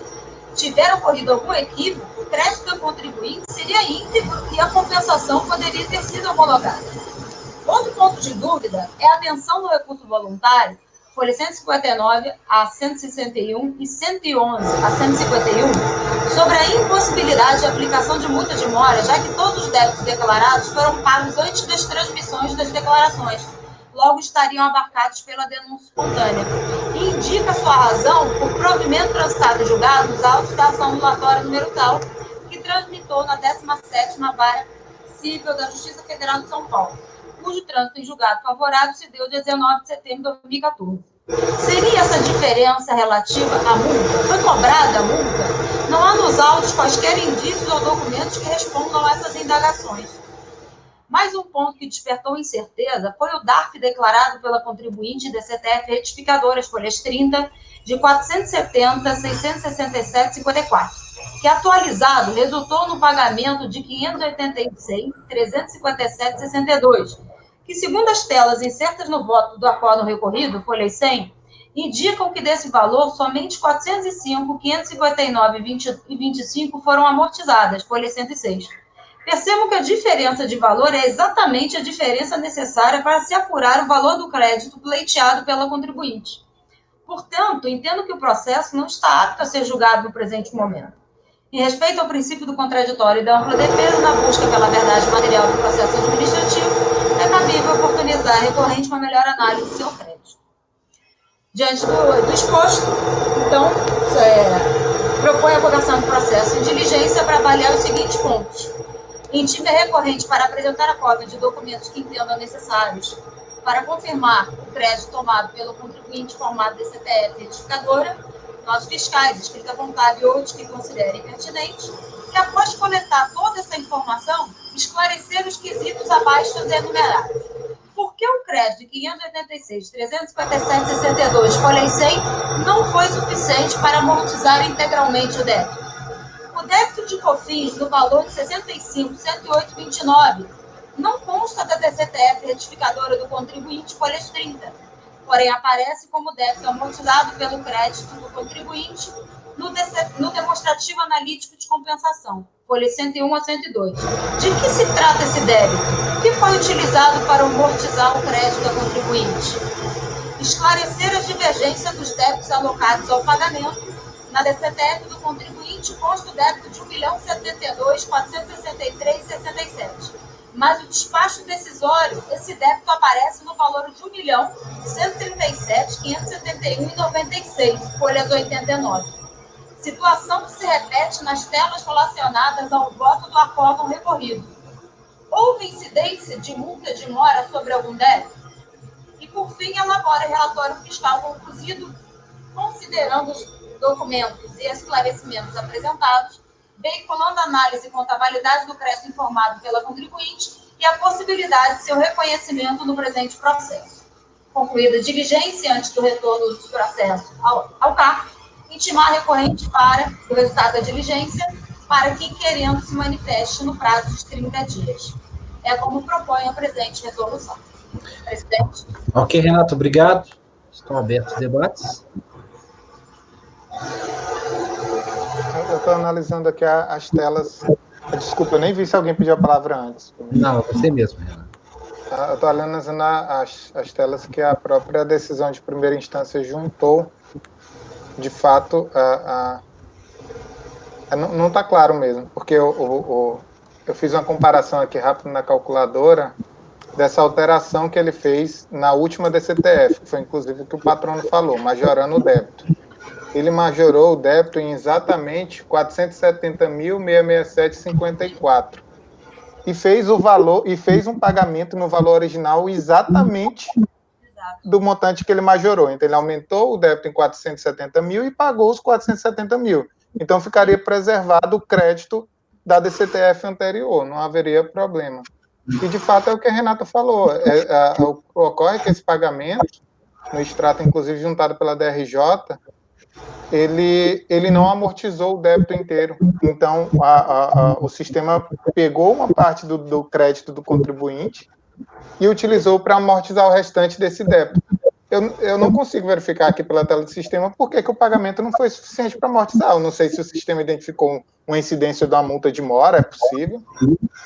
tiver ocorrido algum equívoco, o crédito do contribuinte seria íntegro e a compensação poderia ter sido homologada. Outro ponto de dúvida é a atenção no recurso voluntário, folha 159 a 161 e 111 a 151, sobre a impossibilidade de aplicação de multa de mora, já que todos os débitos declarados foram pagos antes das transmissões das declarações, logo estariam abarcados pela denúncia espontânea. E indica sua razão por provimento transitado e julgado nos autos da ação anulatória número tal, que transitou na 17ª Vara Civil da Justiça Federal de São Paulo, cujo trânsito em julgado favorável se deu dia 19 de setembro de 2014. Seria essa diferença relativa à multa? Foi cobrada a multa? Não há nos autos quaisquer indícios ou documentos que respondam a essas indagações. Mais um ponto que despertou incerteza foi o DARF declarado pela contribuinte DCTF retificadoras, folhas 30, de 470.667,54, que atualizado resultou no pagamento de R$ 586.357,62, que, segundo as telas insertas no voto do acórdão recorrido, folha 100, indicam que desse valor somente 405.559,25 foram amortizadas, folha 106. Percebam que a diferença de valor é exatamente a diferença necessária para se apurar o valor do crédito pleiteado pela contribuinte. Portanto, entendo que o processo não está apto a ser julgado no presente momento. Em respeito ao princípio do contraditório e da ampla defesa na busca pela verdade material do processo administrativo, é cabível oportunizar a recorrente uma melhor análise do seu crédito. Diante do exposto, então, propõe a colocação do processo em diligência para avaliar os seguintes pontos. Intime a recorrente para apresentar a cópia de documentos que entendam necessários para confirmar o crédito tomado pelo contribuinte formado DCTF retificadora, notas fiscais, escrita contábil ou outros que considerem pertinentes, e após coletar toda essa informação, esclarecer os quesitos abaixo enumerados. Por que o crédito de 586.357,62, folha 100, não foi suficiente para amortizar integralmente o débito? O débito de COFINS no valor de R$ 65.108,29 não consta da DCTF retificadora do contribuinte, folhas 30, porém aparece como débito amortizado pelo crédito do contribuinte no demonstrativo analítico de compensação, folhas 101 a 102. De que se trata esse débito? O que foi utilizado para amortizar o crédito da contribuinte? Esclarecer as divergências dos débitos alocados ao pagamento. Na DCTF do contribuinte consta o débito de R$ 1.072.463,67. Mas o despacho decisório, esse débito aparece no valor de R$ 1.137.571,96, folhas 89. Situação que se repete nas telas relacionadas ao voto do acórdão recorrido. Houve incidência de multa de mora sobre algum débito? E, por fim, elabora relatório fiscal concluído, considerando os documentos e esclarecimentos apresentados, veiculando análise e contabilidade do crédito informado pela contribuinte e a possibilidade de seu reconhecimento no presente processo. Concluída a diligência antes do retorno dos processos ao CARF, intimar a recorrente para o resultado da diligência para que inquirendo se manifeste no prazo de 30 dias. É como propõe a presente resolução. Presidente. Ok, Renato, obrigado. Estão abertos os debates. Eu estou analisando aqui as telas. Desculpa, eu nem vi se alguém pediu a palavra antes. Não, você mesmo, Renato. Eu estou analisando as telas que a própria decisão de primeira instância juntou. De fato, não está claro mesmo, porque eu fiz uma comparação aqui rápido na calculadora dessa alteração que ele fez na última DCTF, que foi inclusive o que o patrono falou, majorando o débito. Ele majorou o débito em exatamente 470.667,54 e fez o valor e fez um pagamento no valor original exatamente do montante que ele majorou. Então ele aumentou o débito em 470 mil e pagou os 470 mil. Então ficaria preservado o crédito da DCTF anterior, não haveria problema. E de fato é o que a Renata falou. Ocorre que esse pagamento, no extrato inclusive juntado pela DRJ, ele não amortizou o débito inteiro. Então, o sistema pegou uma parte do crédito do contribuinte e utilizou para amortizar o restante desse débito. Eu não consigo verificar aqui pela tela do sistema por que o pagamento não foi suficiente para amortizar. Eu não sei se o sistema identificou uma incidência de uma multa de mora, é possível,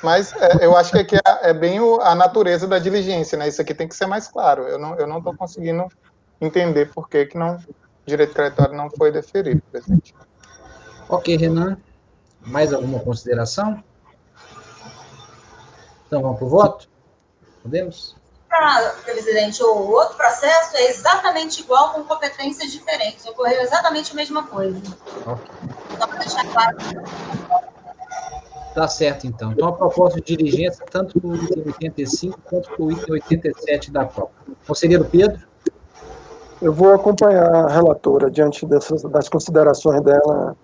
mas eu acho que aqui é bem a natureza da diligência, né? Isso aqui tem que ser mais claro. Eu não estou conseguindo entender por que o direito creditório não foi deferido, presidente. Ok, Renan. Mais alguma consideração? Então, vamos para o voto? Podemos? presidente, o outro processo é exatamente igual, com competências diferentes. Ocorreu exatamente a mesma coisa. Só para deixar claro. Tá certo, então. Então, a proposta de diligência, tanto para o item 85 quanto para o item 87 da prova. Conselheiro Pedro? Eu vou acompanhar a relatora diante das considerações dela,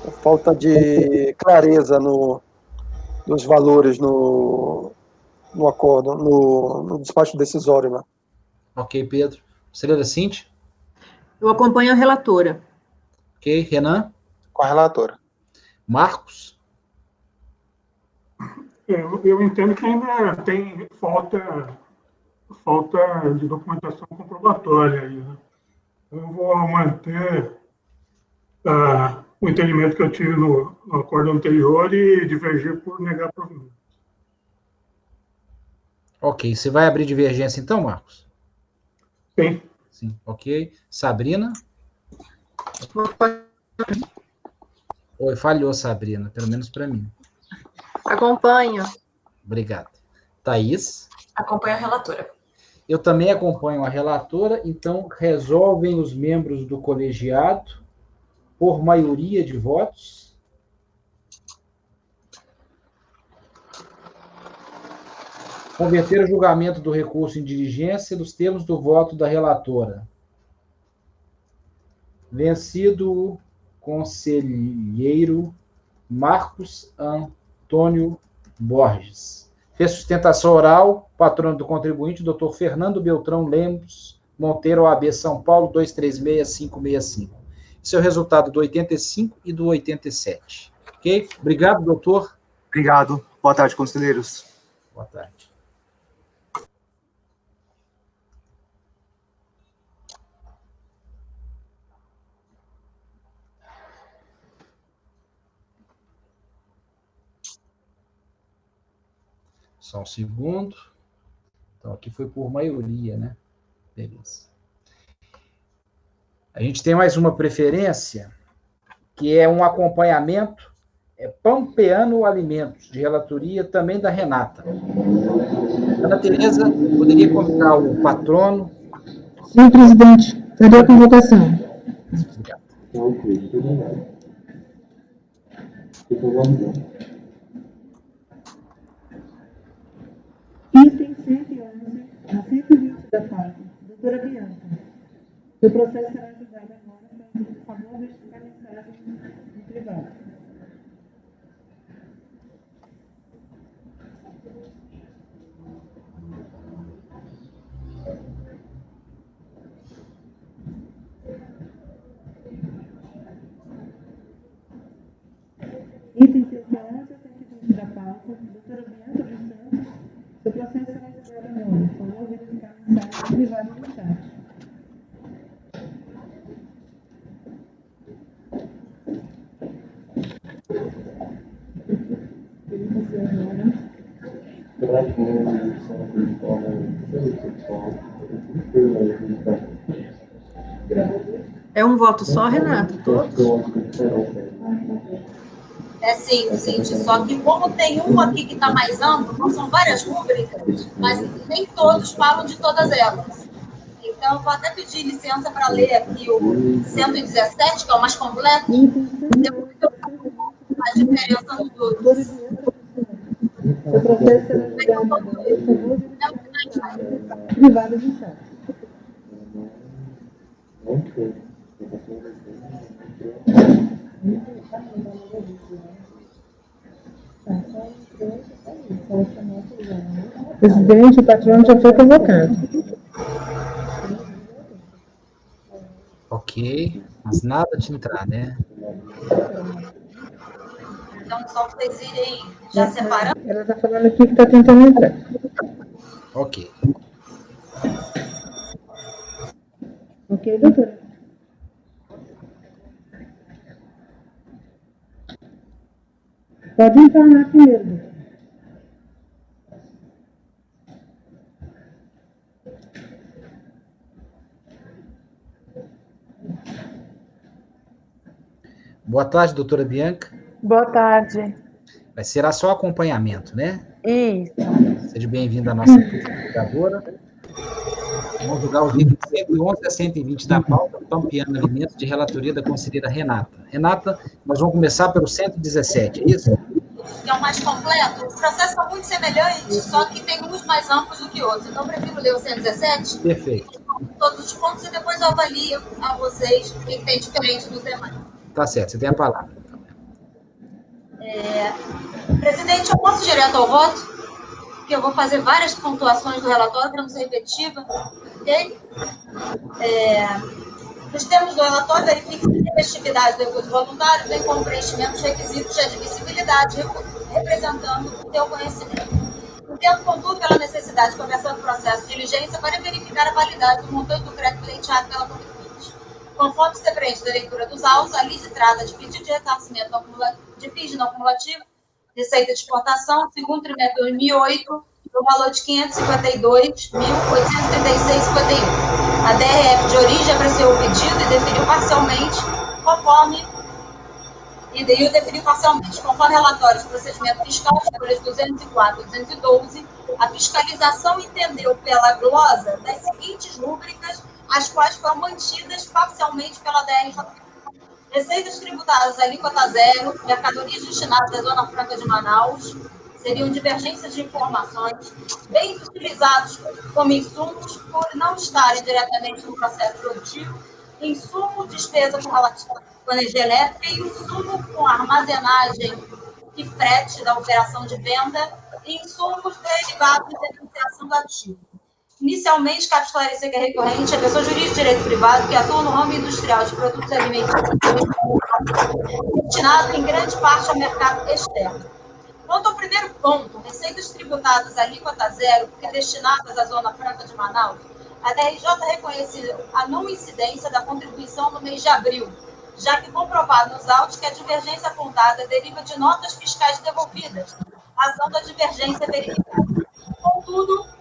a falta de clareza nos valores no acordo, no despacho decisório. Né? Ok, Pedro. Conselheira Cintia? Eu acompanho a relatora. Ok, Renan? Com a relatora. Marcos? Eu entendo que ainda tem falta de documentação comprobatória aí, né? Eu vou manter o entendimento que eu tive no acordo anterior e divergir por negar provimento. Ok. Você vai abrir divergência então, Marcos? Sim. Sim, ok. Sabrina? Oi, falhou, Sabrina, pelo menos para mim. Acompanho. Obrigado. Thaís? Acompanho a relatora. Eu também acompanho a relatora, então resolvem os membros do colegiado por maioria de votos. Converter o julgamento do recurso em diligência nos termos do voto da relatora. Vencido o conselheiro Marcos Antônio Borges. Fez sustentação oral, patrono do contribuinte, Dr. Fernando Beltrão Lemos Monteiro, OAB São Paulo, 236565. Esse é o resultado do 85 e do 87. Ok? Obrigado, doutor. Obrigado. Boa tarde, conselheiros. Boa tarde. Só um segundo. Então, aqui foi por maioria, né? Beleza. A gente tem mais uma preferência, que é um acompanhamento, Pampeano Alimentos, de relatoria também da Renata. Ana Tereza, poderia convidar o patrono? Sim, presidente. Cadê a convocação? Obrigado. Item 111, a 120 da pauta. Doutora Bianca. O processo será julgado agora por favor desta mensagem em privado. Item 111, a 120 da pauta. Doutora Bianca dos Santos. O processo será julgado agora. Por favor verificar a mensagem em privado no chat. É um voto só, Renato? Todos? É sim, gente, só que como tem um aqui que está mais amplo, então são várias rúbricas, mas nem todos falam de todas elas. Então, eu vou até pedir licença para ler aqui o 117, que é o mais completo, depois eu falo a diferença nos outros. O processo será julgado agora. Por favor verificar a mensagem privada no chat. Presidente, o patrono já foi convocado. Ok, mas nada de entrar, né? Então, só para vocês irem já separando. Ela está falando aqui que está tentando entrar. Ok. Ok, doutora? Pode entrar lá primeiro, doutora. Boa tarde, doutora Bianca. Boa tarde. Será só acompanhamento, né? Isso. Seja bem-vinda à nossa julgadora. Vamos julgar os itens 111 a 120 da pauta, campeando alimentos de relatoria da conselheira Renata. Renata, nós vamos começar pelo 117, é isso? Que é o mais completo. Os processos são muito semelhantes, só que tem uns mais amplos do que outros. Então, eu prefiro ler o 117. Perfeito. Todos os pontos e depois eu avalio a vocês o que tem diferente dos demais. Tá certo, você tem a palavra. Presidente, eu posso ir direto ao voto? Porque eu vou fazer várias pontuações do relatório para não ser repetitiva. Ok? Nos termos do relatório, verifique a efetividade do recurso voluntário, bem como preenchimento dos requisitos de admissibilidade, representando o teu conhecimento. Entendo, contudo, pela necessidade de conversar do processo de diligência para verificar a validade do montante do crédito pleiteado pela contribuinte. Conforme se depreende da leitura dos autos, a lista trata de pedido de ressarcimento de PIS não cumulativo, receita de exportação, segundo trimestre de 2008, no valor de R$ 552.836,51. A DRF de origem apreciou o pedido e deferiu parcialmente, conforme relatórios de procedimento fiscal, folhas 204 e 212, a fiscalização entendeu pela glosa das seguintes rúbricas, as quais foram mantidas parcialmente pela DRJ. Receitas tributadas alíquota zero, mercadorias destinadas à Zona Franca de Manaus, seriam divergências de informações, bens utilizados como insumos por não estarem diretamente no processo produtivo, insumo, despesa com energia elétrica e insumo com armazenagem e frete da operação de venda e insumos derivados da denunciação do ativo. Inicialmente, cabe esclarecer que é recorrente a pessoa jurídica de direito privado que atua no ramo industrial de produtos alimentícios destinado em grande parte ao mercado externo. Quanto ao primeiro ponto, receitas tributadas alíquota zero, porque destinadas à Zona Franca de Manaus, a DRJ reconhece a não incidência da contribuição no mês de abril, já que comprovado nos autos que a divergência apontada deriva de notas fiscais devolvidas, razão da divergência verificada. Contudo,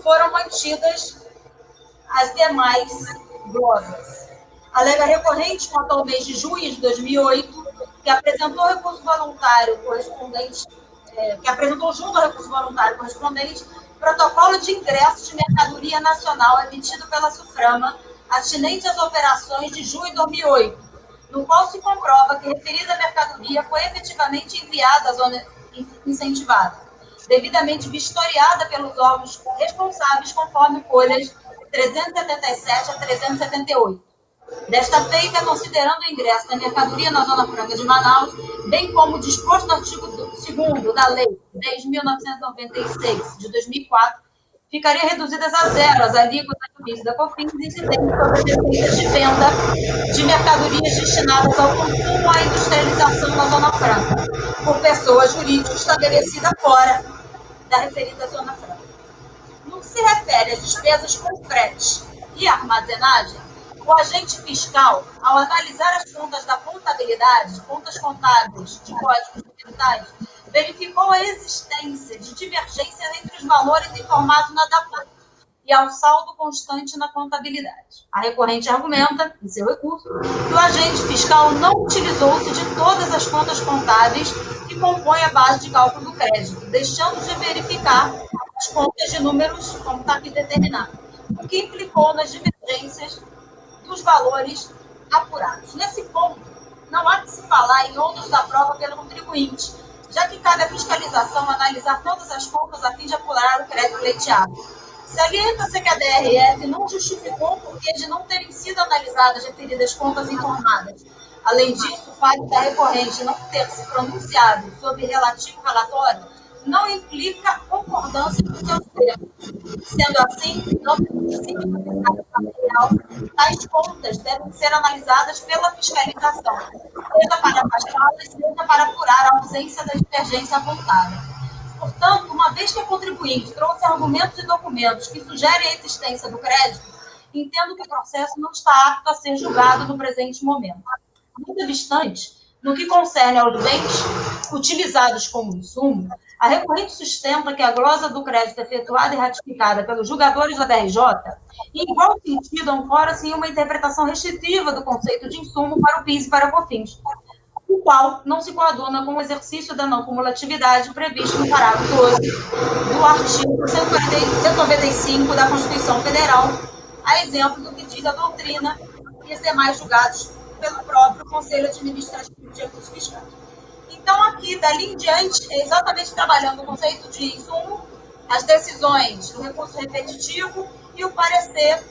foram mantidas as demais glosas. Alega recorrente quanto ao mês de junho de 2008, que apresentou recurso voluntário correspondente, protocolo de ingresso de mercadoria nacional emitido pela SUFRAMA, atinente às operações de junho de 2008, no qual se comprova que referida mercadoria foi efetivamente enviada à zona incentivada, devidamente vistoriada pelos órgãos responsáveis, conforme folhas 377 a 378. Desta feita, considerando o ingresso da mercadoria na Zona Franca de Manaus, bem como disposto no artigo 2º da Lei 10.996, de 2004, ficariam reduzidas a zero as alíquotas do PIS e da COFINS incidentes sobre as receitas de venda de mercadorias destinadas ao consumo ou à industrialização na Zona Franca, por pessoa jurídica estabelecida fora da referida Zona Franca. No que se refere às despesas com frete e armazenagem, o agente fiscal, ao analisar as contas da contabilidade, contas contábeis de códigos documentais, verificou a existência de divergência entre os valores informados na DAPAC e ao saldo constante na contabilidade. A recorrente argumenta, em seu recurso, que o agente fiscal não utilizou-se de todas as contas contábeis que compõem a base de cálculo do crédito, deixando de verificar as contas de números, como está aqui determinado, o que implicou nas divergências dos valores apurados. Nesse ponto, não há de se falar em ônus da prova pelo contribuinte, já que cabe à fiscalização analisar todas as contas a fim de apurar o crédito pleiteado. Salienta-se que a DRF não justificou o porquê de não terem sido analisadas as referidas contas informadas. Além disso, o fato da recorrente não ter se pronunciado sobre relativo relatório não implica concordância com seus termos. Sendo assim, não se precisa do material, tais contas devem ser analisadas pela fiscalização, seja para afastá-las, seja para apurar a ausência da divergência apontada. Portanto, uma vez que a contribuinte trouxe argumentos e documentos que sugerem a existência do crédito, entendo que o processo não está apto a ser julgado no presente momento. Não obstante, no que concerne aos bens utilizados como insumo, a recorrente sustenta que a glosa do crédito efetuada e ratificada pelos julgadores da DRJ, em igual sentido, ancora-se em uma interpretação restritiva do conceito de insumo para o PIS e para a COFINS. o qual não se coaduna com o exercício da não cumulatividade previsto no parágrafo 12 do artigo 195 da Constituição Federal, a exemplo do que diz a doutrina e os demais julgados pelo próprio Conselho Administrativo de Recursos Fiscais. Então, aqui, dali em diante, é exatamente trabalhando o conceito de insumo, as decisões do recurso repetitivo e o parecer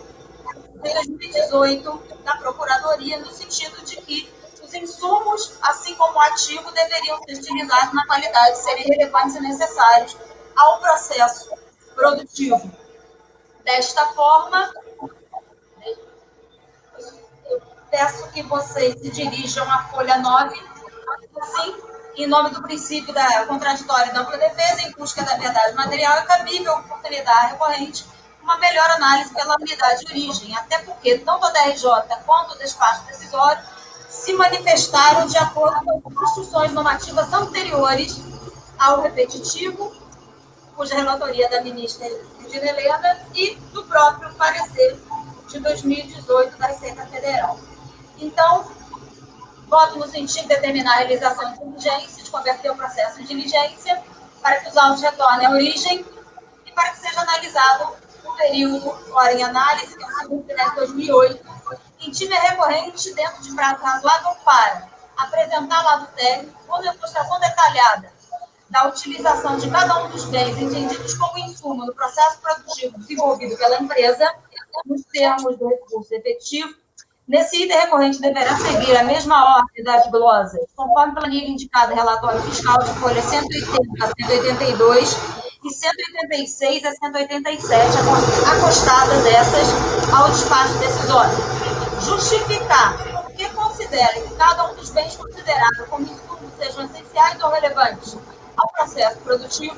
de 2018 da Procuradoria, no sentido de que os insumos, assim como o ativo, deveriam ser utilizados na qualidade de serem relevantes e necessários ao processo produtivo. Desta forma, eu peço que vocês se dirijam à folha 9, assim, em nome do princípio da contraditória e da ampla defesa, em busca da verdade material, é cabível a oportunidade recorrente uma melhor análise pela unidade de origem, até porque tanto a DRJ quanto o despacho decisório se manifestaram de acordo com as instruções normativas anteriores ao repetitivo, cuja relatoria da ministra Regina Helena, e do próprio parecer de 2018 da Receita Federal. Então, voto no sentido de determinar a realização de diligência, de converter o processo em diligência, para que os autos retornem à origem e para que seja analisado o período fora em análise, que é o segundo trimestre de 2008, em time recorrente, dentro de prazo razoável, para apresentar lado técnico com demonstração detalhada da utilização de cada um dos bens entendidos como insumo no processo produtivo desenvolvido pela empresa, nos termos do recurso efetivo. Nesse item recorrente deverá seguir a mesma ordem das glosas, conforme planilha indicada em relatório fiscal de folha 180 a 182 e 186 a 187, acostadas essas ao despacho decisório. Justificar porque considera que cada um dos bens considerados como insumos sejam essenciais ou relevantes ao processo produtivo,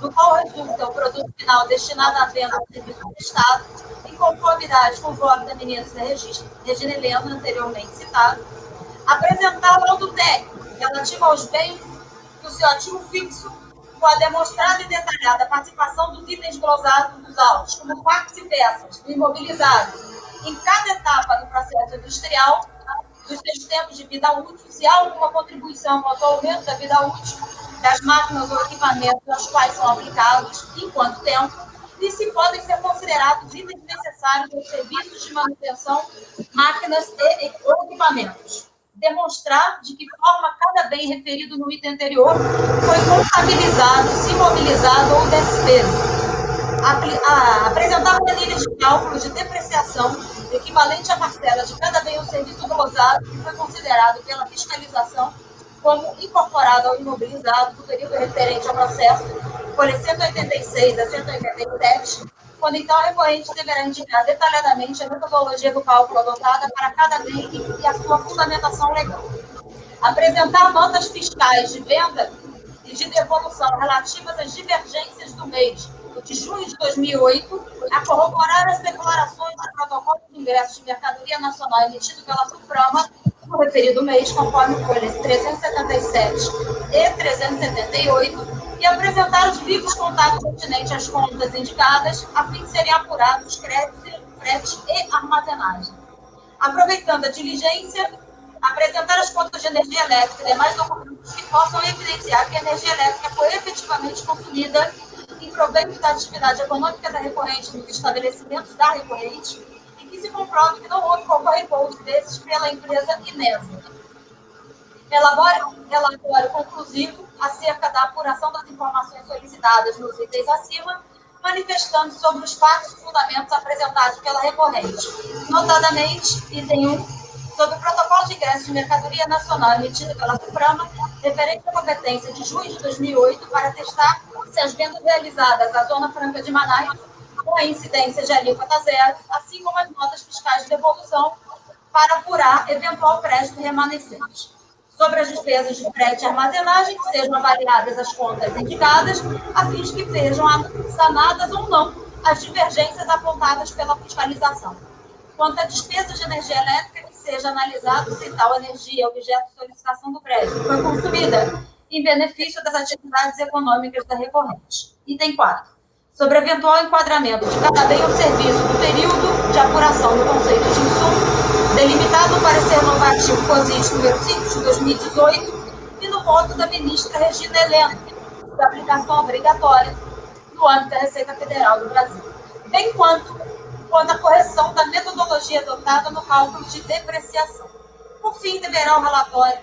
do qual resulta o produto final destinado à venda ao serviço do Estado, em conformidade com o voto da ministra Regina Helena, anteriormente citado, apresentar laudo técnico relativo aos bens do seu ativo fixo, com a demonstrada e detalhada participação dos itens glosados dos autos, como partes e peças do imobilizado, em cada etapa do processo industrial, dos seus tempos de vida útil, se há alguma contribuição quanto ao aumento da vida útil das máquinas ou equipamentos aos quais são aplicados, em quanto tempo, e se podem ser considerados itens necessários aos serviços de manutenção, máquinas e equipamentos. Demonstrar de que forma cada bem referido no item anterior foi contabilizado, se imobilizado ou despesa. Apresentar planilhas de cálculo de depreciação equivalente à parcela de cada bem ou serviço glosado que foi considerado pela fiscalização como incorporado ao imobilizado do período referente ao processo, folha 186 a 187, quando então a recorrente deverá indicar detalhadamente a metodologia do cálculo adotada para cada bem e a sua fundamentação legal. Apresentar notas fiscais de venda e de devolução relativas às divergências do mês de junho de 2008, a corroborar as declarações do protocolo de ingresso de mercadoria nacional emitido pela SUPRAMA no referido mês, conforme folhas 377 e 378, e apresentar os livros contados pertinentes às contas indicadas, a fim de serem apurados os créditos, frete e armazenagem. Aproveitando a diligência, apresentar as contas de energia elétrica e demais documentos que possam evidenciar que a energia elétrica foi efetivamente consumida em proveito da atividade econômica da recorrente nos estabelecimentos da recorrente e que se comprove que não houve qualquer repouso desses pela empresa Inesa. Relatório conclusivo acerca da apuração das informações solicitadas nos itens acima, manifestando sobre os fatos e fundamentos apresentados pela recorrente. Notadamente, item 1, sobre o protocolo de ingresso de mercadoria nacional emitido pela SUPRAMA, referente à competência de junho de 2008 para testar se as vendas realizadas à Zona Franca de Manaus com a incidência de alíquota zero, assim como as notas fiscais de devolução para apurar eventual crédito remanescente. Sobre as despesas de frete e armazenagem, que sejam avaliadas as contas indicadas, a fim de que sejam sanadas ou não as divergências apontadas pela fiscalização. Quanto à despesa de energia elétrica, que seja analisado se tal energia, objeto de solicitação do crédito, foi consumida em benefício das atividades econômicas da recorrente. Item 4. Sobre eventual enquadramento de cada bem ou serviço no período de apuração do conceito de insumo, delimitado no parecer normativo COSIT número 5 de 2018 e no voto da ministra Regina Helena, da aplicação obrigatória no âmbito da Receita Federal do Brasil, bem quanto a correção da metodologia adotada no cálculo de depreciação. Por fim, deverá o relatório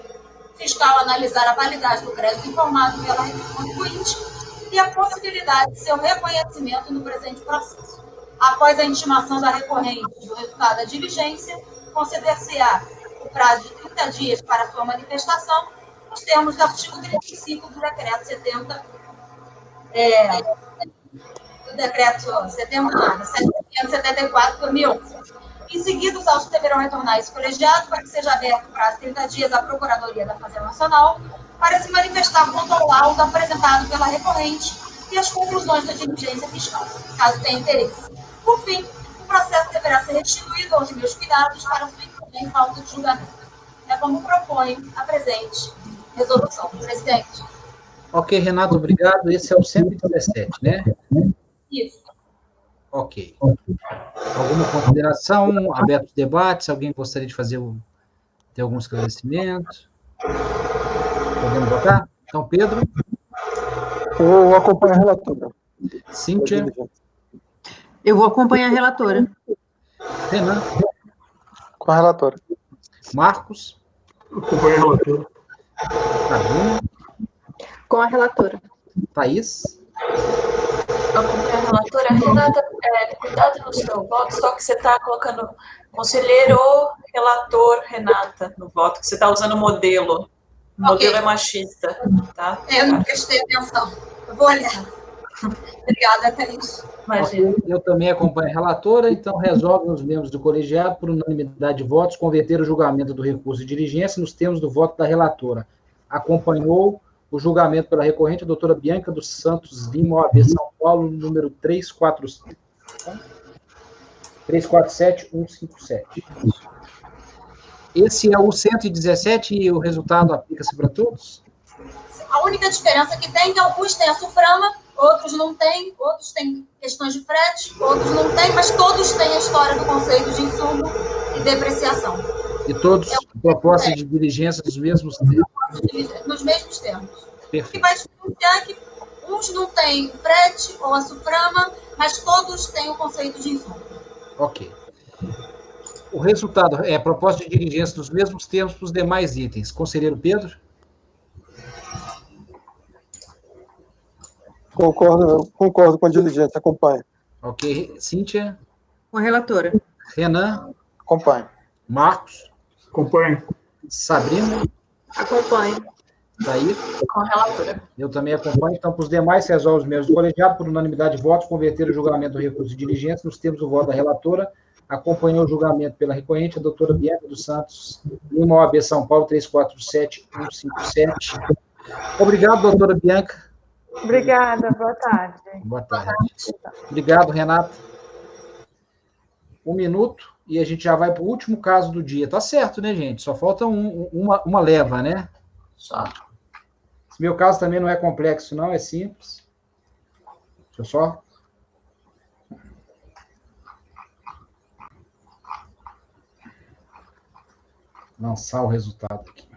fiscal analisar a validade do crédito informado pela contribuinte e a possibilidade de seu reconhecimento no presente processo. Após a intimação da recorrente do resultado da diligência, conceder-se-á o prazo de 30 dias para sua manifestação, nos termos do artigo 35 do Decreto 774/2011. Em seguida, os autos deverão retornar a esse colegiado para que seja aberto o prazo de 30 dias à Procuradoria da Fazenda Nacional para se manifestar quanto ao laudo apresentado pela recorrente e as conclusões da diligência fiscal, caso tenha interesse. Por fim, o processo deverá ser restituído aos meus cuidados para sua inclusão em falta de julgamento. É como propõe a presente resolução. Presidente. Ok, Renato, obrigado. Esse é o 117, né? Isso. Ok. Alguma consideração? Aberto os debates? Alguém gostaria de ter algum esclarecimento? Podemos votar? Então, Pedro? Eu acompanho a relatora. Cíntia? Eu vou acompanhar a relatora. Renan? Com a relatora. Marcos? Acompanho a relatora. Sabrina? Com a relatora. Thaís? Acompanho a relatora. Renata, cuidado no seu voto, só que você está colocando conselheiro ou relator, Renata, no voto, que você está usando modelo. O modelo é machista, tá? Eu não prestei atenção. Eu vou olhar. Obrigada, Thaís. Imagina. Eu também acompanho a relatora, então resolve os membros do colegiado, por unanimidade de votos, converter o julgamento do recurso de diligência nos termos do voto da relatora. Acompanhou o julgamento pela recorrente, a doutora Bianca dos Santos Lima, OAB São Paulo, número 347157. Esse é o 117 e o resultado aplica-se para todos? A única diferença que tem é que alguns têm a SUFRAMA, outros não têm, outros têm questões de frete, outros não têm, mas todos têm a história do conceito de insumo e depreciação. E todos propostas de diligência dos mesmos termos? Nos mesmos termos. Perfeito. O que vai diferenciar é que uns não têm frete ou a SUFRAMA, mas todos têm o conceito de insumo. Ok. O resultado é proposta de diligência dos mesmos termos para os demais itens. Conselheiro Pedro? Concordo com a diligência, acompanho. Ok. Cíntia? Com a relatora. Renan? Acompanho. Marcos? Acompanho. Sabrina? Acompanho. Thaís? Com a relatora. Eu também acompanho. Então, para os demais, resolve os membros do colegiado, por unanimidade de votos, converter o julgamento do recurso de diligência nos termos do voto da relatora. Acompanhou o julgamento pela recorrente, a doutora Bianca dos Santos Lima, OAB São Paulo, 347157. Obrigado, doutora Bianca. Obrigada, boa tarde. Boa tarde. Obrigado, Renata. 1 minuto e a gente já vai para o último caso do dia. Tá certo, né, gente? Só falta uma leva, né? Só. Esse meu caso também não é complexo, não, é simples. Deixa eu só... lançar o resultado aqui.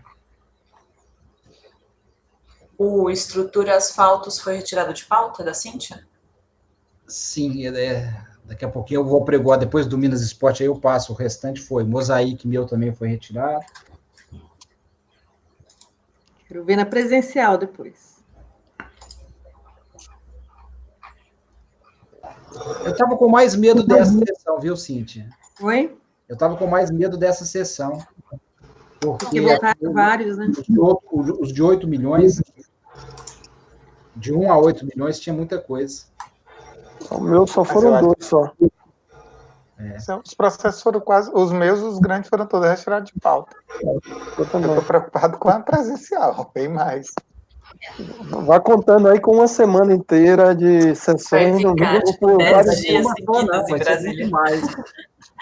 O estrutura asfaltos foi retirado de pauta da Cíntia? Sim, daqui a pouquinho eu vou pregoar, depois do Minas Esporte, aí eu passo, o restante foi. Mosaic meu também foi retirado. Quero ver na presencial depois. Eu estava com mais medo dessa sessão, viu, Cíntia? Oi? Eu estava com mais medo dessa sessão. Porque voltaram vários, né? Os de 8 milhões, de 1 a 8 milhões, tinha muita coisa. O meu só foram 2 só. Os processos foram quase... Os meus, os grandes, foram todos retirados de pauta. Eu também. Estou preocupado com a presencial, bem mais. Vai contando aí com uma semana inteira de sessões. Vai ficar, por 10 várias dias semanas. seguidos em Brasília. Mas,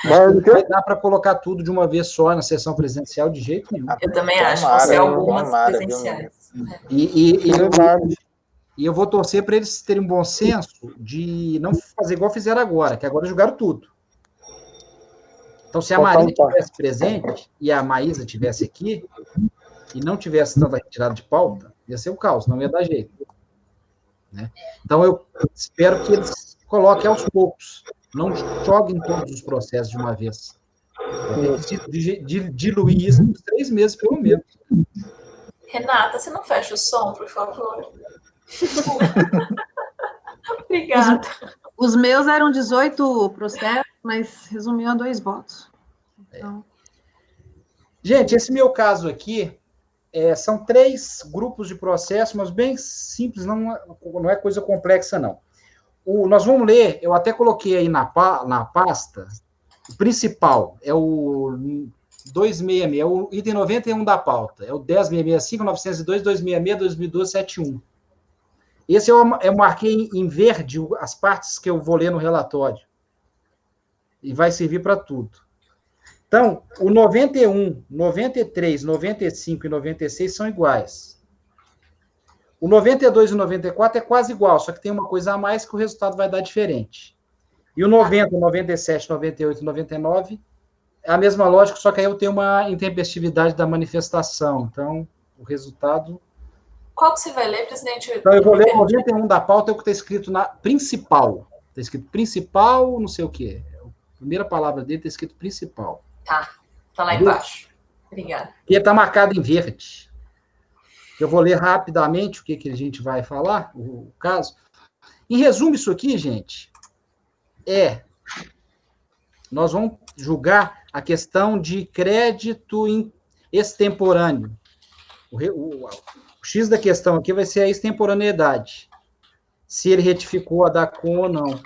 Vai dar para colocar tudo de uma vez só na sessão presencial, de jeito nenhum. Eu também acho, vão ser algumas presenciais. E eu vou torcer para eles terem um bom senso de não fazer igual fizeram agora, que agora jogaram tudo. Então, se a Marina estivesse presente e a Maísa estivesse aqui, e não tivesse presente, e a Maísa estivesse aqui, e não tivesse tanta retirada de pauta, ia ser o caos, não ia dar jeito. Né? Então, eu espero que eles coloquem aos poucos, não joguem todos os processos de uma vez. Eu preciso diluir isso em 3 meses, pelo menos. Renata, você não fecha o som, por favor? Obrigada. Os meus eram 18 processos, mas resumiu a 2 votos. Então... Gente, esse meu caso aqui, são 3 grupos de processo, mas bem simples, não é coisa complexa, não. Nós vamos ler, eu até coloquei aí na pasta, o principal é o 266, é o item 91 da pauta, é o 10.665, 902, 266, 2012, 71. Esse eu marquei em verde as partes que eu vou ler no relatório. E vai servir para tudo. Então, o 91, 93, 95 e 96 são iguais. O 92 e o 94 é quase igual, só que tem uma coisa a mais que o resultado vai dar diferente. E o 90, 97, 98 e 99 é a mesma lógica, só que aí eu tenho uma intempestividade da manifestação. Então, o resultado... Qual que você vai ler, presidente? Então, eu vou ler o 91 da pauta, é o que está escrito na principal. Está escrito principal, não sei o quê. A primeira palavra dele está escrito principal. Tá lá embaixo. Obrigada. E ele está marcado em verde. Eu vou ler rapidamente o que a gente vai falar, o caso. Em resumo, isso aqui, gente, nós vamos julgar a questão de crédito extemporâneo. O X da questão aqui vai ser a extemporaneidade. Se ele retificou a DACOM ou não.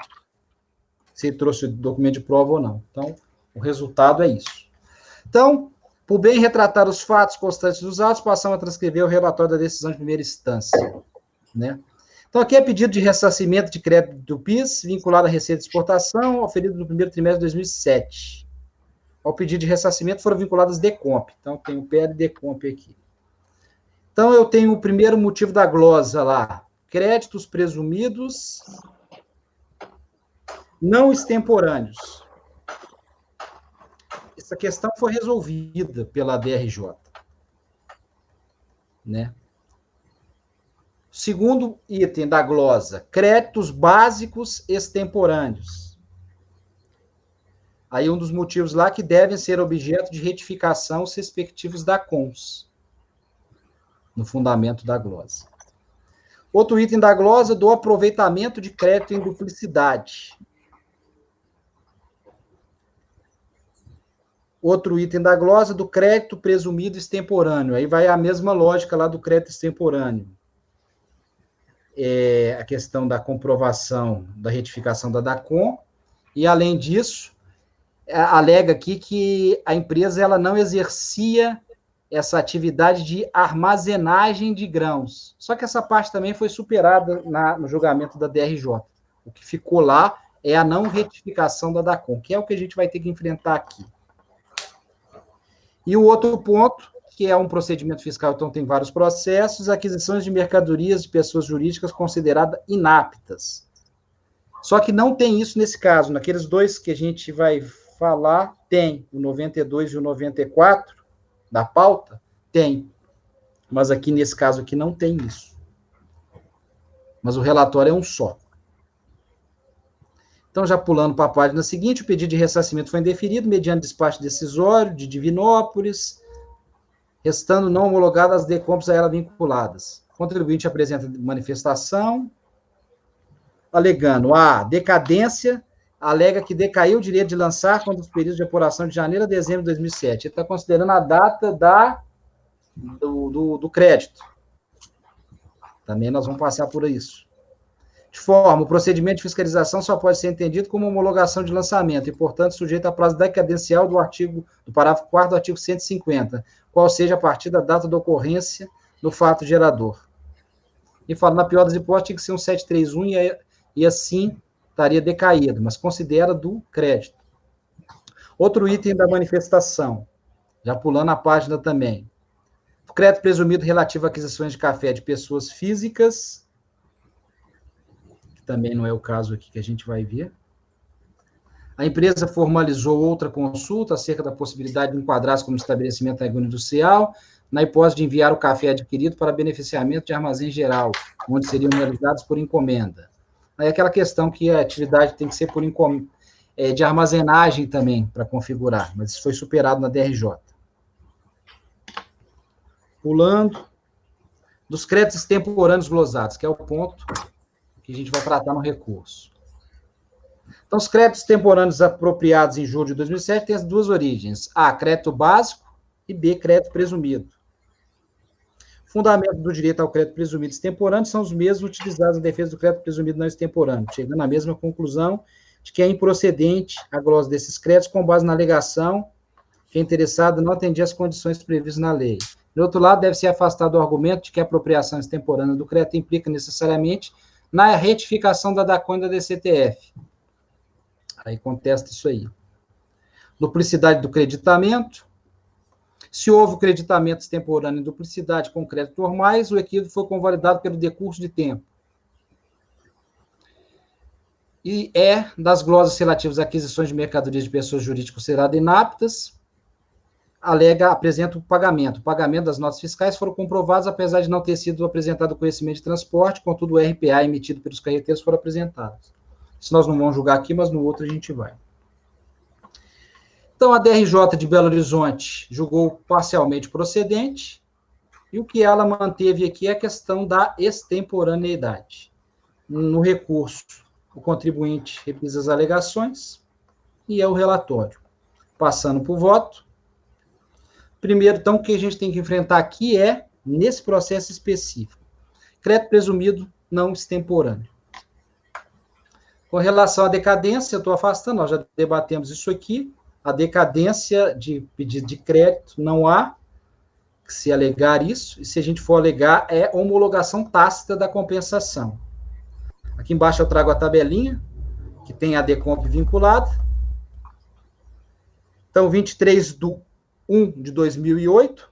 Se ele trouxe o documento de prova ou não. Então, o resultado é isso. Então, por bem retratar os fatos constantes dos autos, passamos a transcrever o relatório da decisão de primeira instância. Né? Então, aqui é pedido de ressarcimento de crédito do PIS, vinculado à receita de exportação, oferido no primeiro trimestre de 2007. Ao pedido de ressarcimento foram vinculadas DECOMP. Então, tem o PL e DECOMP aqui. Então, eu tenho o primeiro motivo da glosa lá. Créditos presumidos não extemporâneos. Essa questão foi resolvida pela DRJ. Né? Segundo item da glosa, créditos básicos extemporâneos. Aí um dos motivos lá que devem ser objeto de retificação os respectivos DACOMs, no fundamento da glosa. Outro item da glosa, do aproveitamento de crédito em duplicidade. Outro item da glosa, do crédito presumido extemporâneo. Aí vai a mesma lógica lá do crédito extemporâneo. A questão da comprovação da retificação da DACOM. E, além disso, alega aqui que a empresa ela não exercia essa atividade de armazenagem de grãos. Só que essa parte também foi superada no julgamento da DRJ. O que ficou lá é a não retificação da DACOM, que é o que a gente vai ter que enfrentar aqui. E o outro ponto, que é um procedimento fiscal, então tem vários processos, aquisições de mercadorias de pessoas jurídicas consideradas inaptas. Só que não tem isso nesse caso. Naqueles 2 que a gente vai falar, tem o 92 e o 94 da pauta, tem. Mas aqui, nesse caso aqui, não tem isso. Mas o relatório é um só. Então, já pulando para a página seguinte, o pedido de ressarcimento foi indeferido, mediante despacho decisório de Divinópolis, restando não homologadas as DECOMPs a ela vinculadas. O contribuinte apresenta manifestação, alegando a decadência, alega que decaiu o direito de lançar quando os períodos de apuração de janeiro a dezembro de 2007. Ele está considerando a data do crédito. Também nós vamos passar por isso. De forma, o procedimento de fiscalização só pode ser entendido como homologação de lançamento e, portanto, sujeito a prazo decadencial do parágrafo 4º do artigo 150, qual seja a partir da data da ocorrência do fato gerador. E fala, na pior das hipóteses, tinha que ser um 731 e assim estaria decaído, mas considera do crédito. Outro item da manifestação, já pulando a página também. O crédito presumido relativo a aquisições de café de pessoas físicas, que também não é o caso aqui que a gente vai ver. A empresa formalizou outra consulta acerca da possibilidade de enquadrar-se como estabelecimento agroindustrial, na hipótese de enviar o café adquirido para beneficiamento de armazém geral, onde seriam realizados por encomenda. Aí aquela questão que a atividade tem que ser por encomenda, de armazenagem também, para configurar, mas isso foi superado na DRJ. Pulando, dos créditos extemporâneos glosados, que é o ponto que a gente vai tratar no recurso. Então, os créditos extemporâneos apropriados em julho de 2007 têm as duas origens. A, crédito básico, e B, crédito presumido. Fundamento do direito ao crédito presumido extemporâneo são os mesmos utilizados em defesa do crédito presumido não extemporâneo, chegando à mesma conclusão de que é improcedente a glosa desses créditos com base na alegação que o interessado não atendia às condições previstas na lei. Do outro lado, deve ser afastado o argumento de que a apropriação extemporânea do crédito implica necessariamente na retificação da DACON e da DCTF. Aí contesta isso aí. Duplicidade do creditamento. Se houve o creditamento extemporâneo em duplicidade com crédito normais, o equívoco foi convalidado pelo decurso de tempo. E das glosas relativas a aquisições de mercadorias de pessoas jurídicas consideradas inaptas, apresenta o pagamento. O pagamento das notas fiscais foram comprovados, apesar de não ter sido apresentado o conhecimento de transporte, contudo, o RPA emitido pelos carreteiros foram apresentados. Isso nós não vamos julgar aqui, mas no outro a gente vai. Então, a DRJ de Belo Horizonte julgou parcialmente procedente, e o que ela manteve aqui é a questão da extemporaneidade. No recurso, o contribuinte reprisa as alegações, e é o relatório. Passando para o voto. Primeiro, então, o que a gente tem que enfrentar aqui é, nesse processo específico, crédito presumido não extemporâneo. Com relação à decadência, eu estou afastando, nós já debatemos isso aqui, a decadência de pedido de crédito não há que se alegar isso, e se a gente for alegar, é homologação tácita da compensação. Aqui embaixo eu trago a tabelinha, que tem a DECOMP vinculada. Então, 23/1 de 2008,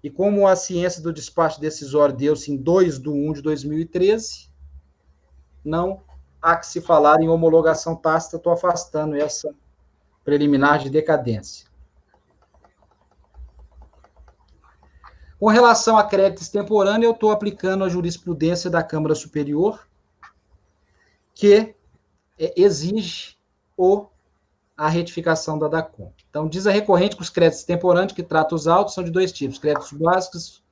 e como a ciência do despacho decisório deu-se em 2/1 de 2013, não há que se falar em homologação tácita, estou afastando essa preliminar de decadência. Com relação a crédito extemporâneo, eu estou aplicando a jurisprudência da Câmara Superior, que exige a retificação da DACOM. Então, diz a recorrente que os créditos extemporâneos que tratam os autos são de dois tipos: créditos básicos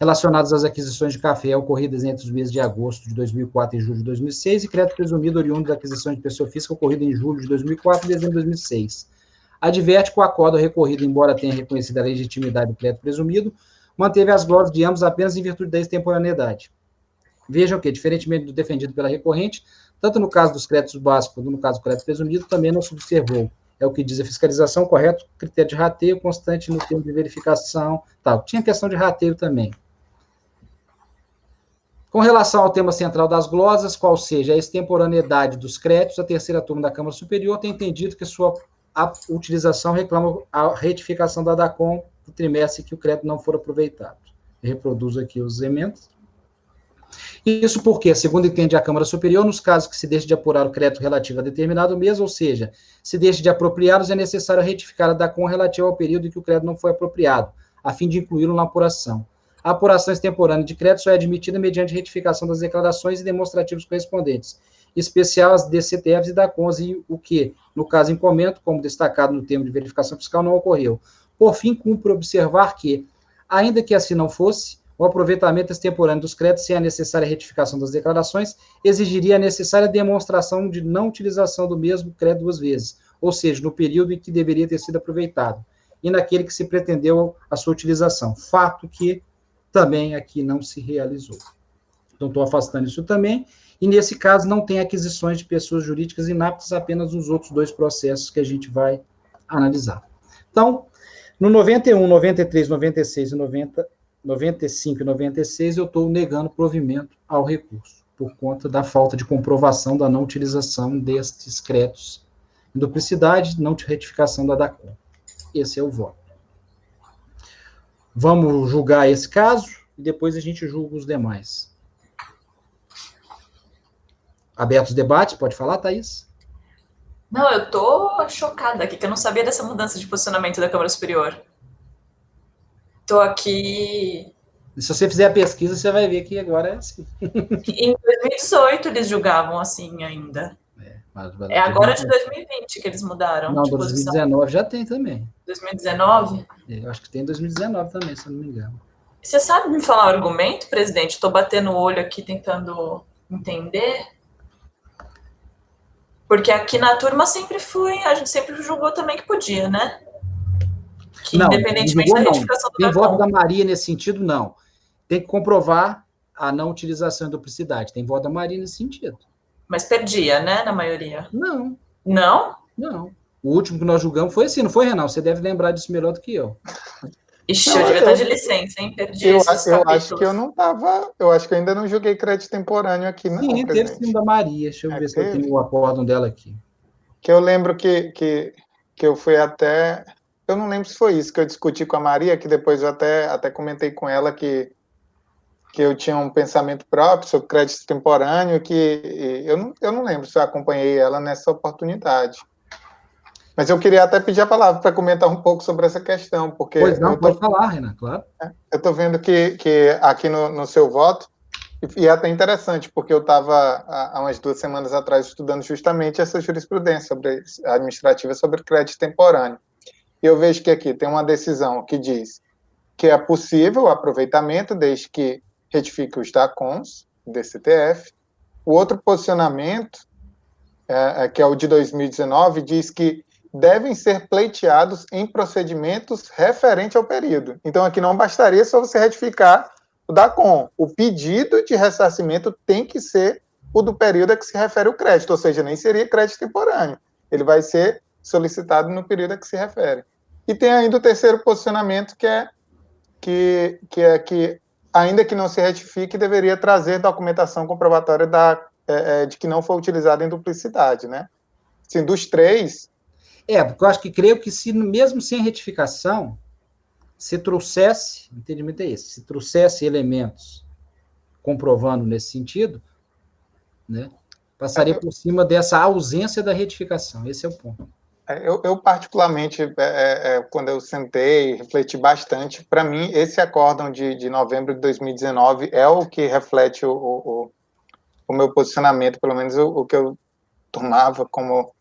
relacionados às aquisições de café ocorridas entre os meses de agosto de 2004 e julho de 2006, e crédito presumido oriundo da aquisição de pessoa física ocorrida em julho de 2004 e dezembro de 2006. Adverte que o acordo recorrido, embora tenha reconhecido a legitimidade do crédito presumido, manteve as glosas de ambos apenas em virtude da extemporaneidade. Vejam que, diferentemente do defendido pela recorrente, tanto no caso dos créditos básicos quanto no caso do crédito presumido, também não se observou. É o que diz a fiscalização, correto, critério de rateio constante no termo de verificação, tal. Tinha questão de rateio também. Com relação ao tema central das glosas, qual seja a extemporaneidade dos créditos, a terceira turma da Câmara Superior tem entendido que a utilização reclama a retificação da DACOM do trimestre que o crédito não for aproveitado. Eu reproduzo aqui os emendas. Isso porque, segundo entende a Câmara Superior, nos casos que se deixe de apurar o crédito relativo a determinado mês, ou seja, se deixe de apropriá-los, é necessário retificar a DACOM relativo ao período em que o crédito não foi apropriado, a fim de incluí-lo na apuração. A apuração extemporânea de crédito só é admitida mediante retificação das declarações e demonstrativos correspondentes, em especial as DCTFs e DACONs, e o que, no caso em comento, como destacado no termo de verificação fiscal, não ocorreu. Por fim, cumpre observar que, ainda que assim não fosse, o aproveitamento extemporâneo dos créditos, sem a necessária retificação das declarações, exigiria a necessária demonstração de não utilização do mesmo crédito duas vezes, ou seja, no período em que deveria ter sido aproveitado, e naquele que se pretendeu a sua utilização, fato que também aqui não se realizou. Então, estou afastando isso também, e nesse caso não tem aquisições de pessoas jurídicas inaptas, apenas os outros dois processos que a gente vai analisar. Então, no 91, 93, 96 e 95 e 96, eu estou negando provimento ao recurso, por conta da falta de comprovação da não utilização destes créditos em duplicidade, não de retificação da DACOM. Esse é o voto. Vamos julgar esse caso e depois a gente julga os demais. Abertos os debates, pode falar, Thaís? Não, eu tô chocada aqui, que eu não sabia dessa mudança de posicionamento da Câmara Superior. Tô aqui... E se você fizer a pesquisa, você vai ver que agora é assim. Em 2018 eles julgavam assim ainda. É agora de 2020 que eles mudaram Não, de posição. 2019 já tem também. 2019? Eu acho que tem 2019 também, se eu não me engano. Você sabe me falar o argumento, presidente? Estou batendo o olho aqui tentando entender. Porque aqui na turma sempre foi, a gente sempre julgou também que podia, né? Que não, independentemente da retificação do tem voto DACOM. da Maria nesse sentido, não. Tem que comprovar a não utilização da duplicidade. Tem voto da Maria nesse sentido. Mas perdia, né, na maioria? Não. Não? Não. O último que nós julgamos foi assim, não foi, Renan? Você deve lembrar disso melhor do que eu. Ixi, eu devia estar de licença, hein? Perdi esses eu capítulos. acho que eu não estava... Eu acho que eu ainda não julguei crédito temporâneo aqui, não, Sim, teve sim da Maria. Deixa eu ver se eu tenho o acórdão dela aqui. Que eu lembro que eu fui até... Eu não lembro se foi isso que eu discuti com a Maria, que depois eu até comentei com ela que eu tinha um pensamento próprio sobre crédito temporâneo, que eu não lembro se eu acompanhei ela nessa oportunidade. Mas eu queria até pedir a palavra para comentar um pouco sobre essa questão, porque... Pois não, pode falar, Renan, claro. Eu estou vendo que aqui no seu voto, e é até interessante, porque eu estava há umas 2 semanas atrás estudando justamente essa jurisprudência administrativa sobre crédito temporâneo. E eu vejo que aqui tem uma decisão que diz que é possível o aproveitamento desde que retifique os DACONs, DCTF. O outro posicionamento, que é o de 2019, diz que devem ser pleiteados em procedimentos referentes ao período. Então, aqui não bastaria só você retificar o DACON. O pedido de ressarcimento tem que ser o do período a que se refere o crédito, ou seja, nem seria crédito temporâneo. Ele vai ser solicitado no período a que se refere. E tem ainda o terceiro posicionamento, que é que, ainda que não se retifique, deveria trazer documentação comprobatória de que não foi utilizado em duplicidade, né? Assim, dos três... porque eu acho que creio que se mesmo sem retificação, se trouxesse, o entendimento é esse, se trouxesse elementos comprovando nesse sentido, né, passaria por cima dessa ausência da retificação. Esse é o ponto. Eu particularmente, quando eu sentei, refleti bastante, para mim, esse acórdão de novembro de 2019 é o que reflete o meu posicionamento, pelo menos o que eu tomava como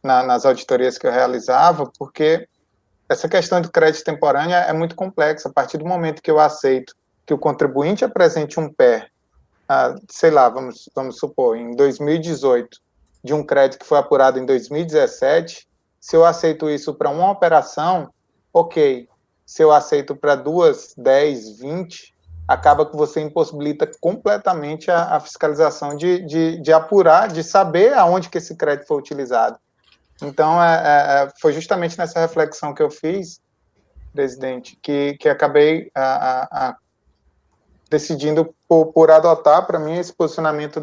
nas auditorias que eu realizava, porque essa questão do crédito temporâneo é muito complexa. A partir do momento que eu aceito que o contribuinte apresente um PER, sei lá, vamos supor, em 2018, de um crédito que foi apurado em 2017, se eu aceito isso para uma operação, ok. Se eu aceito para 2, 10, 20, acaba que você impossibilita completamente a fiscalização de apurar, de saber aonde que esse crédito foi utilizado. Então, foi justamente nessa reflexão que eu fiz, presidente, que acabei decidindo por adotar, para mim, esse posicionamento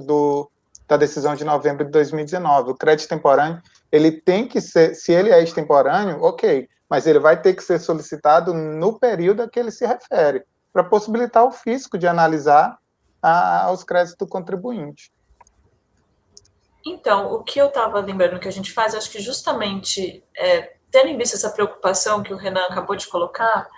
da decisão de novembro de 2019. O crédito temporâneo, ele tem que ser, se ele é extemporâneo, ok, mas ele vai ter que ser solicitado no período a que ele se refere, para possibilitar o fisco de analisar os créditos do contribuinte. Então, o que eu estava lembrando que a gente faz, acho que justamente, tendo em vista essa preocupação que o Renan acabou de colocar,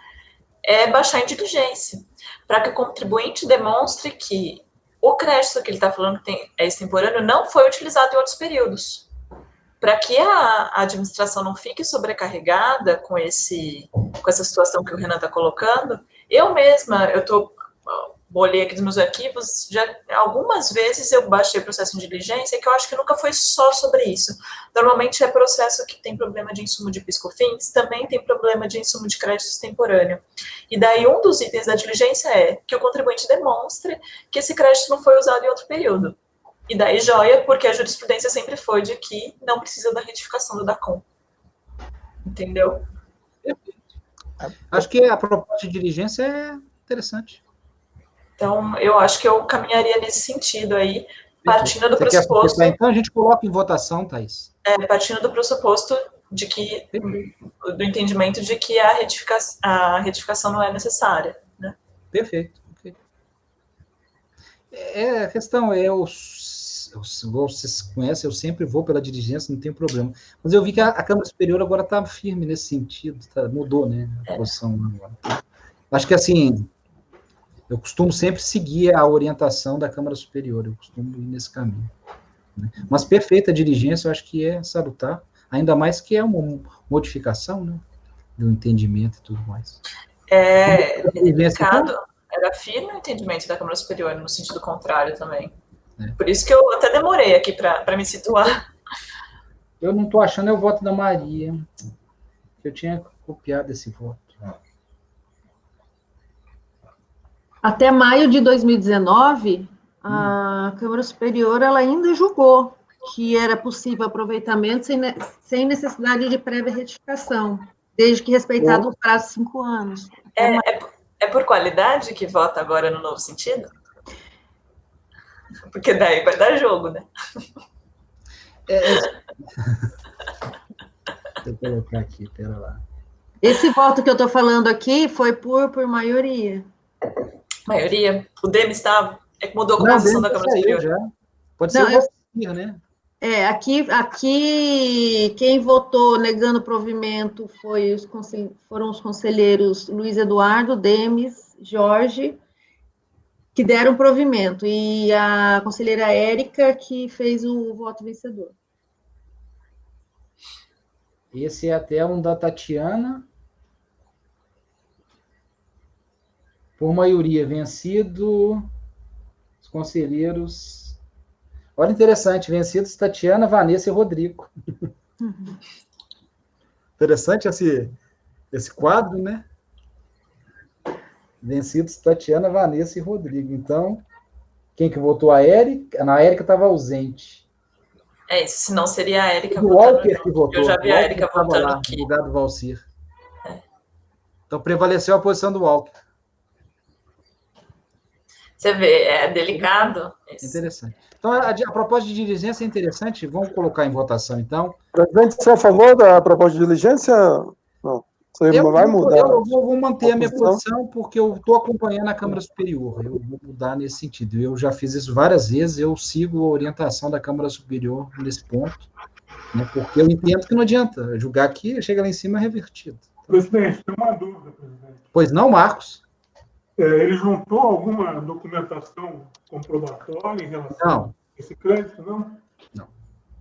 é baixar em diligência, para que o contribuinte demonstre que o crédito que ele está falando que é extemporâneo não foi utilizado em outros períodos. Para que a administração não fique sobrecarregada com essa situação que o Renan está colocando, eu mesma, olhei aqui nos meus arquivos, algumas vezes eu baixei processo de diligência, que eu acho que nunca foi só sobre isso. Normalmente é processo que tem problema de insumo de PIS/COFINS, também tem problema de insumo de crédito extemporâneo. E daí um dos itens da diligência é que o contribuinte demonstre que esse crédito não foi usado em outro período. E daí joia, porque a jurisprudência sempre foi de que não precisa da retificação do DACOM. Entendeu? Acho que a proposta de diligência é interessante. Então, eu acho que eu caminharia nesse sentido aí, partindo do pressuposto... Então, a gente coloca em votação, Thaís. Partindo do pressuposto de que, do entendimento de que a retificação não é necessária, né? Perfeito. A questão é vocês conhecem, eu sempre vou pela diligência, não tem problema. Mas eu vi que a Câmara Superior agora está firme nesse sentido, mudou, né, a posição agora. Acho que, assim, eu costumo sempre seguir a orientação da Câmara Superior, eu costumo ir nesse caminho. Né? Mas perfeita diligência, eu acho que é salutar, ainda mais que é uma modificação, né, do entendimento e tudo mais. Ricardo, era firme o entendimento da Câmara Superior, no sentido contrário também. Por isso que eu até demorei aqui para me situar. Eu não estou achando o voto da Maria. Eu tinha copiado esse voto. Até maio de 2019, a Câmara Superior ela ainda julgou que era possível aproveitamento sem necessidade de prévia retificação, desde que respeitado o prazo de 5 anos. É por qualidade que vota agora no novo sentido? Porque daí vai dar jogo, né? Deixa eu colocar aqui, pera lá. Esse voto que eu estou falando aqui foi por maioria. Maioria? O Demis estava? É que mudou a composição da Câmara Superior. Já. Pode ser o Valcir, né? Aqui quem votou negando provimento foram os conselheiros Luiz Eduardo, Demis, Jorge, que deram provimento, e a conselheira Érica, que fez o voto vencedor. Esse é até um da Tatiana. Por maioria, vencido os conselheiros. Olha, interessante, vencidos Tatiana, Vanessa e Rodrigo. Interessante esse quadro, né? Vencidos Tatiana, Vanessa e Rodrigo. Então, quem que votou? A Érica? A Érica estava ausente. É isso, senão seria a Érica votando. O Walker que votou. Eu já vi a Érica votando lá, aqui. No lugar do Valcir. Então, prevaleceu a posição do Walker. Você vê, é delicado. Interessante. Então, a proposta de diligência é interessante. Vamos colocar em votação, então. Presidente, você é a favor da proposta de diligência? Não. Você vai mudar? Eu vou manter a minha posição, porque eu estou acompanhando a Câmara Superior. Eu vou mudar nesse sentido. Eu já fiz isso várias vezes, eu sigo a orientação da Câmara Superior nesse ponto, né, porque eu entendo que não adianta julgar aqui, chega lá em cima revertido. Presidente, tem uma dúvida, presidente. Pois não, Marcos? Ele juntou alguma documentação comprobatória em relação a esse crédito, não? Não.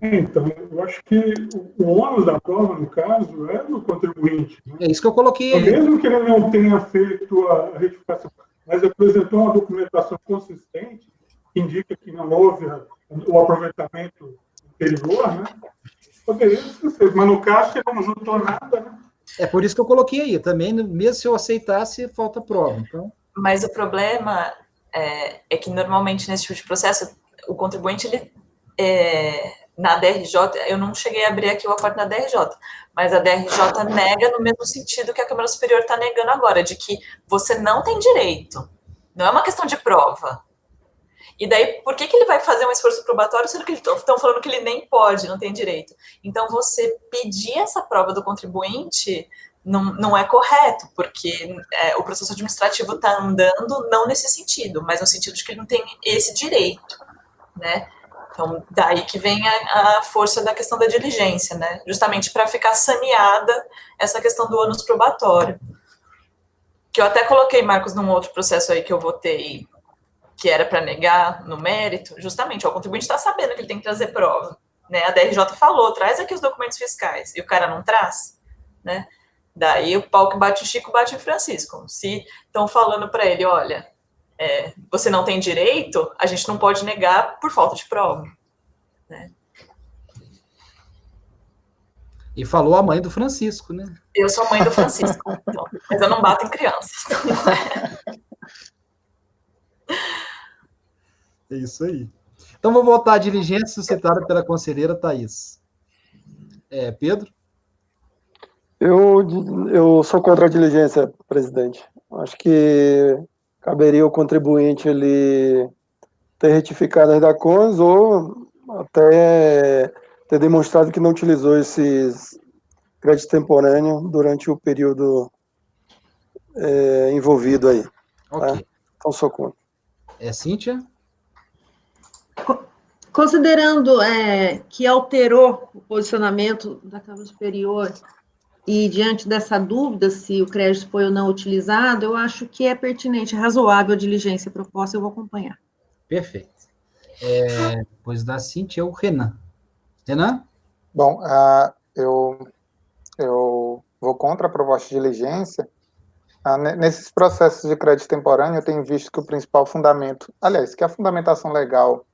Então, eu acho que o ônus da prova, no caso, é do contribuinte. Né? É isso que eu coloquei aí. Mesmo que ele não tenha feito a retificação, mas apresentou uma documentação consistente, que indica que não houve o aproveitamento anterior, né? Poderia ser, mas no caso ele não juntou nada, né? É por isso que eu coloquei aí. Também, mesmo se eu aceitasse, falta prova. Então... Mas o problema é que, normalmente, nesse tipo de processo, o contribuinte, ele, na DRJ, eu não cheguei a abrir aqui o acordo na DRJ, mas a DRJ nega no mesmo sentido que a Câmara Superior está negando agora, de que você não tem direito. Não é uma questão de prova. E daí, por que ele vai fazer um esforço probatório, sendo que estão falando que ele nem pode, não tem direito? Então, você pedir essa prova do contribuinte não é correto, porque o processo administrativo está andando não nesse sentido, mas no sentido de que ele não tem esse direito, né? Então, daí que vem a força da questão da diligência, né? Justamente para ficar saneada essa questão do ônus probatório. Que eu até coloquei, Marcos, num outro processo aí que eu votei, que era para negar no mérito, justamente, o contribuinte está sabendo que ele tem que trazer prova, né? A DRJ falou, traz aqui os documentos fiscais, e o cara não traz, né? Daí o pau que bate o Chico, bate o Francisco. Se estão falando para ele, olha, você não tem direito, a gente não pode negar por falta de prova, né? E falou a mãe do Francisco, né? Eu sou mãe do Francisco, então, mas eu não bato em crianças. É isso aí. Então, vou voltar à diligência suscitada pela conselheira Thaís. Pedro? Eu sou contra a diligência, presidente. Acho que caberia o contribuinte ele ter retificado as DACONs ou até ter demonstrado que não utilizou esses créditos temporâneos durante o período envolvido aí. Ok. Tá? Então, sou contra. Cíntia? considerando que alterou o posicionamento da Câmara Superior e diante dessa dúvida se o crédito foi ou não utilizado, eu acho que é pertinente, razoável a diligência proposta, eu vou acompanhar. Perfeito. Depois da Cíntia, o Renan. Renan? Bom, eu vou contra a proposta de diligência. Nesses processos de crédito temporâneo, eu tenho visto que o principal fundamento, aliás, que a fundamentação legal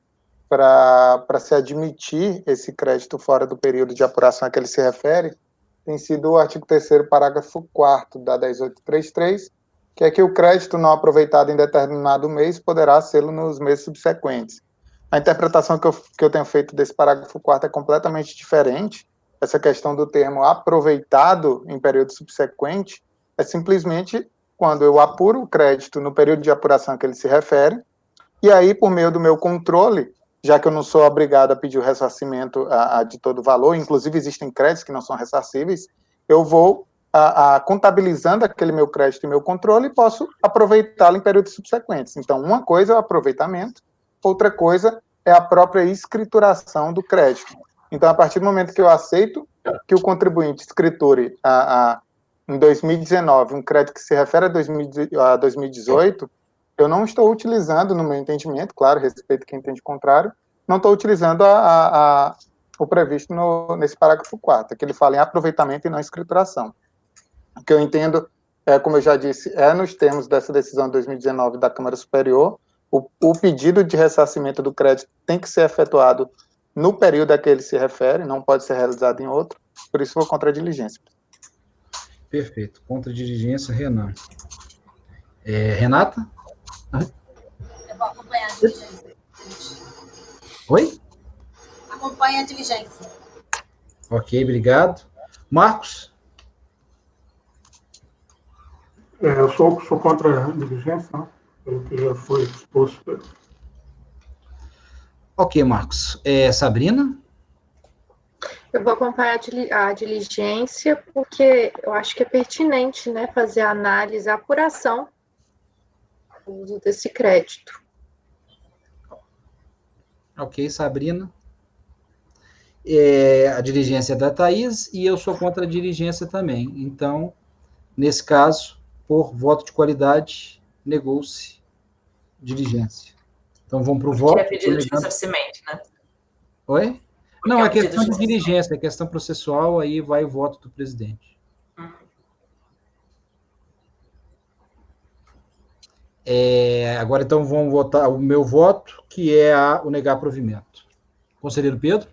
para se admitir esse crédito fora do período de apuração a que ele se refere, tem sido o artigo 3º, parágrafo 4º da 10833, que é que o crédito não aproveitado em determinado mês poderá sê-lo nos meses subsequentes. A interpretação que eu tenho feito desse parágrafo 4º é completamente diferente. Essa questão do termo aproveitado em período subsequente é simplesmente quando eu apuro o crédito no período de apuração a que ele se refere, e aí, por meio do meu controle, já que eu não sou obrigado a pedir o ressarcimento de todo o valor, inclusive existem créditos que não são ressarcíveis, eu vou contabilizando aquele meu crédito e meu controle e posso aproveitá-lo em períodos subsequentes. Então, uma coisa é o aproveitamento, outra coisa é a própria escrituração do crédito. Então, a partir do momento que eu aceito que o contribuinte escriture em 2019 um crédito que se refere a 2018, eu não estou utilizando, no meu entendimento, claro, respeito quem entende o contrário, não estou utilizando o previsto nesse parágrafo 4º, que ele fala em aproveitamento e não escrituração. O que eu entendo, como eu já disse, nos termos dessa decisão de 2019 da Câmara Superior, o pedido de ressarcimento do crédito tem que ser efetuado no período a que ele se refere, não pode ser realizado em outro, por isso vou contra a diligência. Perfeito. Contra a diligência, Renan. Renata? Eu vou acompanhar a diligência. Oi? Acompanha a diligência. Ok, obrigado. Marcos? Eu sou contra a diligência, né? Pelo que já foi exposto. Ok, Marcos. Sabrina? Eu vou acompanhar a diligência, porque eu acho que é pertinente, né, fazer a análise, a apuração do uso desse crédito. Ok, Sabrina. A diligência é da Thaís e eu sou contra a diligência também. Então, nesse caso, por voto de qualidade, negou-se diligência. Então, vamos para o voto. Que é pedido de ressarcimento, né? Oi? Não, é questão de ressarcimento. diligência, é questão processual, aí vai o voto do presidente. Agora, então, vamos votar o meu voto, que é o negar provimento. Conselheiro Pedro?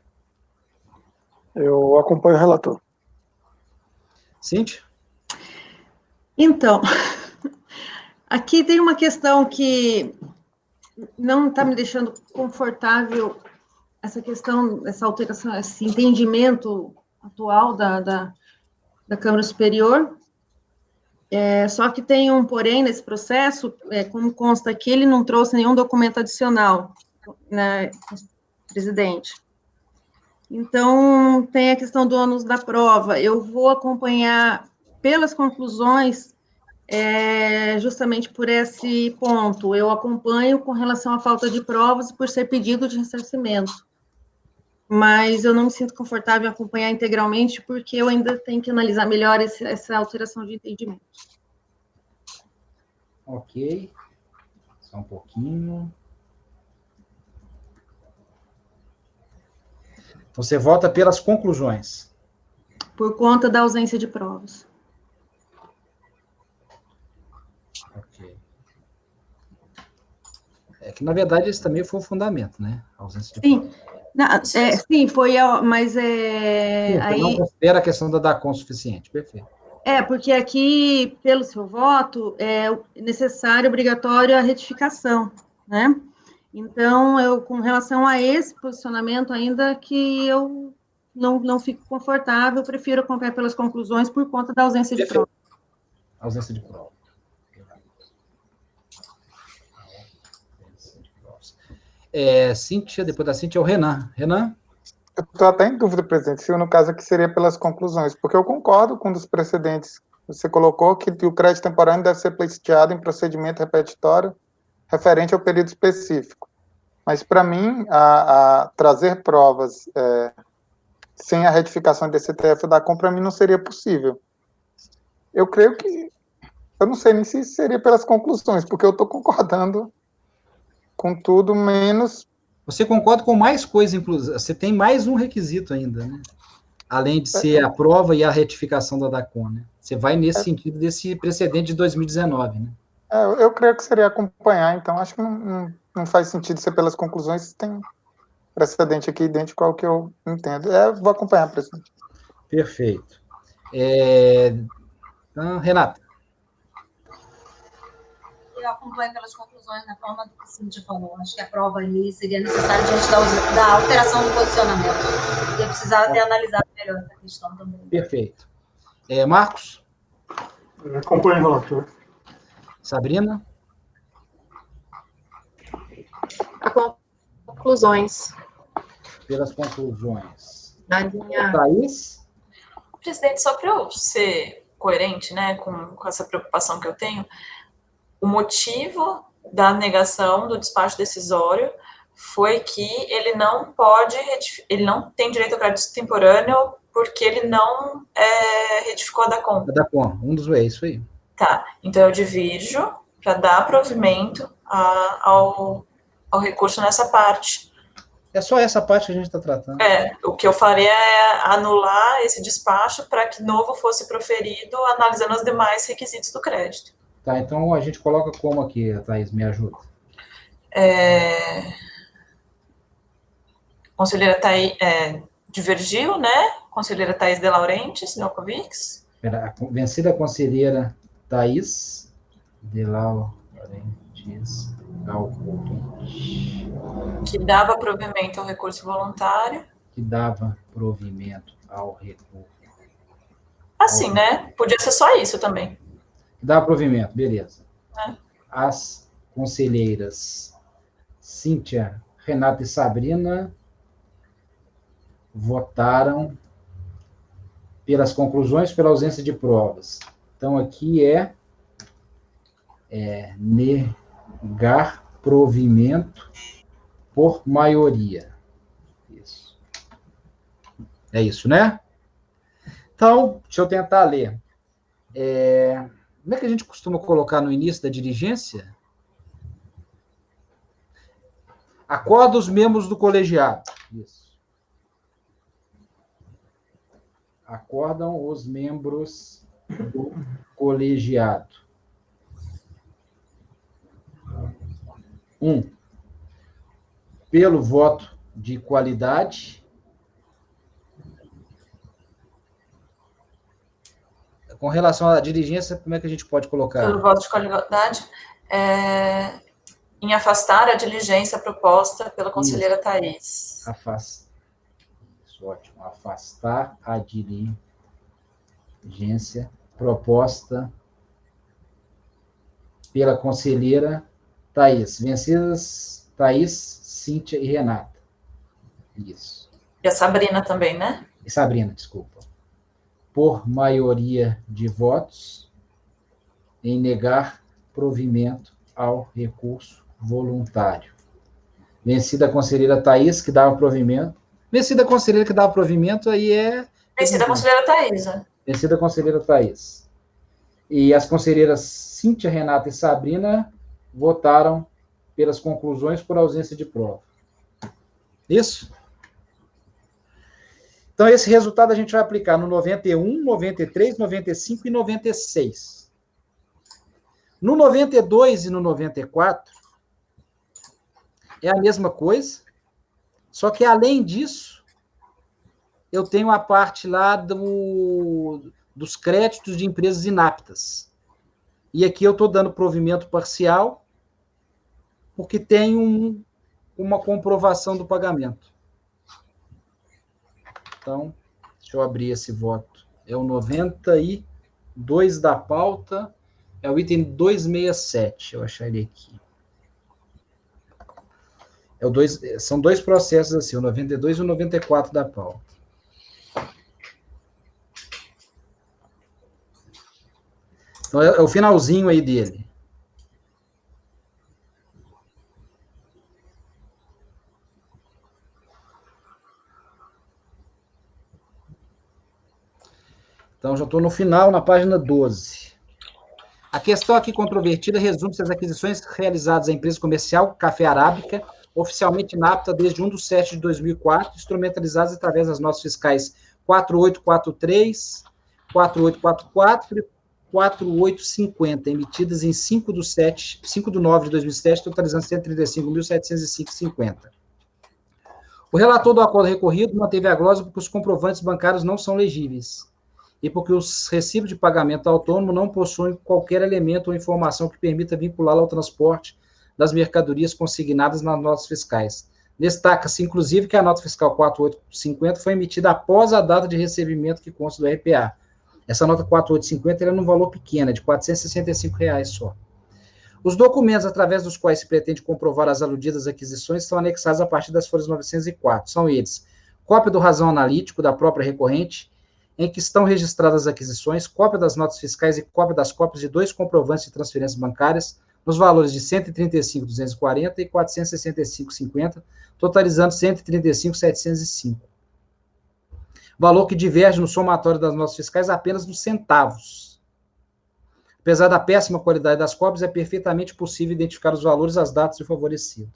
Eu acompanho o relator. Cíntia? Então, aqui tem uma questão que não está me deixando confortável, essa questão, essa alteração, esse entendimento atual da Câmara Superior. Só que tem um porém nesse processo, como consta aqui, ele não trouxe nenhum documento adicional, né, presidente. Então, tem a questão do ônus da prova. Eu vou acompanhar pelas conclusões, justamente por esse ponto. Eu acompanho com relação à falta de provas e por ser pedido de ressarcimento. Mas eu não me sinto confortável em acompanhar integralmente, porque eu ainda tenho que analisar melhor essa alteração de entendimento. Ok. Só um pouquinho. Você vota pelas conclusões. Por conta da ausência de provas. Ok. Que, na verdade, esse também foi o fundamento, né? A ausência de provas. Sim, foi, mas aí... Não considera a questão da DACOM suficiente, perfeito. Porque aqui, pelo seu voto, é necessário, obrigatório a retificação, né? Então, com relação a esse posicionamento, ainda que eu não fico confortável, prefiro acompanhar pelas conclusões por conta da ausência de prova. Ausência de prova. Cíntia, depois da Cíntia, é o Renan. Renan? Eu estou até em dúvida, presidente, se no caso aqui seria pelas conclusões, porque eu concordo com um dos precedentes que você colocou, que o crédito temporâneo deve ser pleiteado em procedimento repetitório referente ao período específico. Mas, para mim, trazer provas sem a retificação desse CTF da compra, para mim, não seria possível. Eu creio que... Eu não sei nem se seria pelas conclusões, porque eu estou concordando com tudo, menos... Você concorda com mais coisa, inclusive. Você tem mais um requisito ainda, né? Além de ser a prova e a retificação da DACON, né? Você vai nesse sentido desse precedente de 2019, né? Eu creio que seria acompanhar, então acho que não faz sentido ser pelas conclusões, tem precedente aqui idêntico ao que eu entendo. Vou acompanhar, presidente. Perfeito. Então, Renata. Eu acompanho pelas conclusões na forma do que o Cíntia falou. Acho que a prova ali seria necessária diante da alteração do posicionamento. Eu precisava ter analisado melhor essa questão também. Perfeito. Marcos? Acompanho o relator. Sabrina? Conclusões. Pelas conclusões. Na linha... Thaís? Presidente, só para eu ser coerente, né, com essa preocupação que eu tenho, o motivo da negação do despacho decisório foi que ele não tem direito ao crédito extemporâneo porque ele não retificou a DACON. A DACON, um dos é isso aí. Tá, então eu divirjo para dar provimento ao recurso nessa parte. É só essa parte que a gente está tratando. O que eu faria é anular esse despacho para que novo fosse proferido, analisando os demais requisitos do crédito. Tá, então a gente coloca como aqui, Thaís, me ajuda. Conselheira Thaís divergiu, né? Conselheira Thaís de Laurentiis, Nelcovics. Vencida a conselheira Thaís de Laurentiis Alcovitch. Que dava provimento ao recurso voluntário. Que dava provimento ao recurso. Assim, né? Podia ser só isso também. Dá provimento, beleza. As conselheiras Cíntia, Renata e Sabrina votaram pelas conclusões, pela ausência de provas. Então, aqui negar provimento por maioria. Isso. É isso, né? Então, deixa eu tentar ler. Como é que a gente costuma colocar no início da diligência? Acorda os membros do colegiado. Isso. Acordam os membros do colegiado. 1. Pelo voto de qualidade. Com relação à diligência, como é que a gente pode colocar? Pelo voto de qualidade, em afastar a diligência proposta pela conselheira Thaís. Isso, ótimo. Afastar a diligência proposta pela conselheira Thaís. Vencidas Thaís, Cíntia e Renata. Isso. E a Sabrina também, né? E Sabrina, desculpa. Por maioria de votos, em negar provimento ao recurso voluntário. Vencida a conselheira Thaís, que dava provimento. Vencida a conselheira que dava provimento, aí Vencida a conselheira Thaís, né? Vencida a conselheira Thaís. E as conselheiras Cíntia, Renata e Sabrina votaram pelas conclusões por ausência de prova. Isso? Então, esse resultado a gente vai aplicar no 91, 93, 95 e 96. No 92 e no 94, é a mesma coisa, só que, além disso, eu tenho a parte lá dos créditos de empresas inaptas. E aqui eu estou dando provimento parcial, porque tem uma comprovação do pagamento. Então, deixa eu abrir esse voto. É o 92 da pauta, é o item 267, deixa eu achar ele aqui. São dois processos assim, o 92 e o 94 da pauta. Então, é o finalzinho aí dele. Então, já estou no final, na página 12. A questão aqui controvertida resume-se às aquisições realizadas à empresa comercial Café Arábica, oficialmente inapta desde 1/7/2004, instrumentalizadas através das notas fiscais 4843, 4844 e 4850, emitidas em 5/9/2007, totalizando 135.705,50. O relator do acordo recorrido manteve a glosa porque os comprovantes bancários não são legíveis e porque os recibos de pagamento autônomo não possuem qualquer elemento ou informação que permita vinculá-lo ao transporte das mercadorias consignadas nas notas fiscais. Destaca-se, inclusive, que a nota fiscal 4850 foi emitida após a data de recebimento que consta do RPA. Essa nota 4850 era num valor pequeno, é de R$ 465 só. Os documentos através dos quais se pretende comprovar as aludidas aquisições são anexados a partir das folhas 904. São eles: cópia do razão analítico da própria recorrente, em que estão registradas as aquisições, cópia das notas fiscais e cópia das cópias de 2 comprovantes de transferências bancárias, nos valores de R$ 135.240 e R$ 465,50, totalizando R$ 135.705. Valor que diverge no somatório das notas fiscais apenas nos centavos. Apesar da péssima qualidade das cópias, é perfeitamente possível identificar os valores, as datas e o favorecido.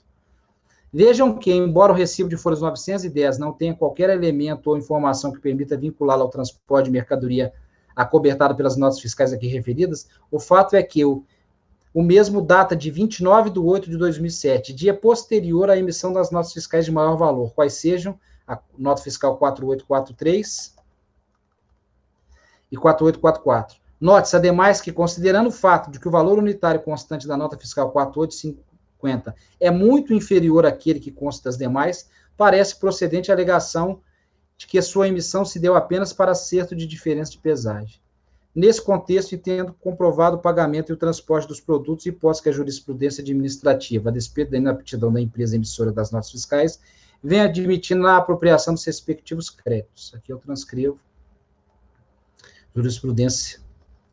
Vejam que, embora o recibo de folhas 910 não tenha qualquer elemento ou informação que permita vinculá-lo ao transporte de mercadoria acobertada pelas notas fiscais aqui referidas, o fato é que o mesmo data de 29/8/2007, dia posterior à emissão das notas fiscais de maior valor, quais sejam a nota fiscal 4843 e 4844. Note-se, ademais, que, considerando o fato de que o valor unitário constante da nota fiscal 4850 é muito inferior àquele que consta das demais, parece procedente a alegação de que a sua emissão se deu apenas para acerto de diferença de pesagem. Nesse contexto, entendo comprovado o pagamento e o transporte dos produtos, hipótese que a jurisprudência administrativa, a despeito da inaptidão da empresa emissora das notas fiscais, vem admitindo a apropriação dos respectivos créditos. Aqui eu transcrevo jurisprudência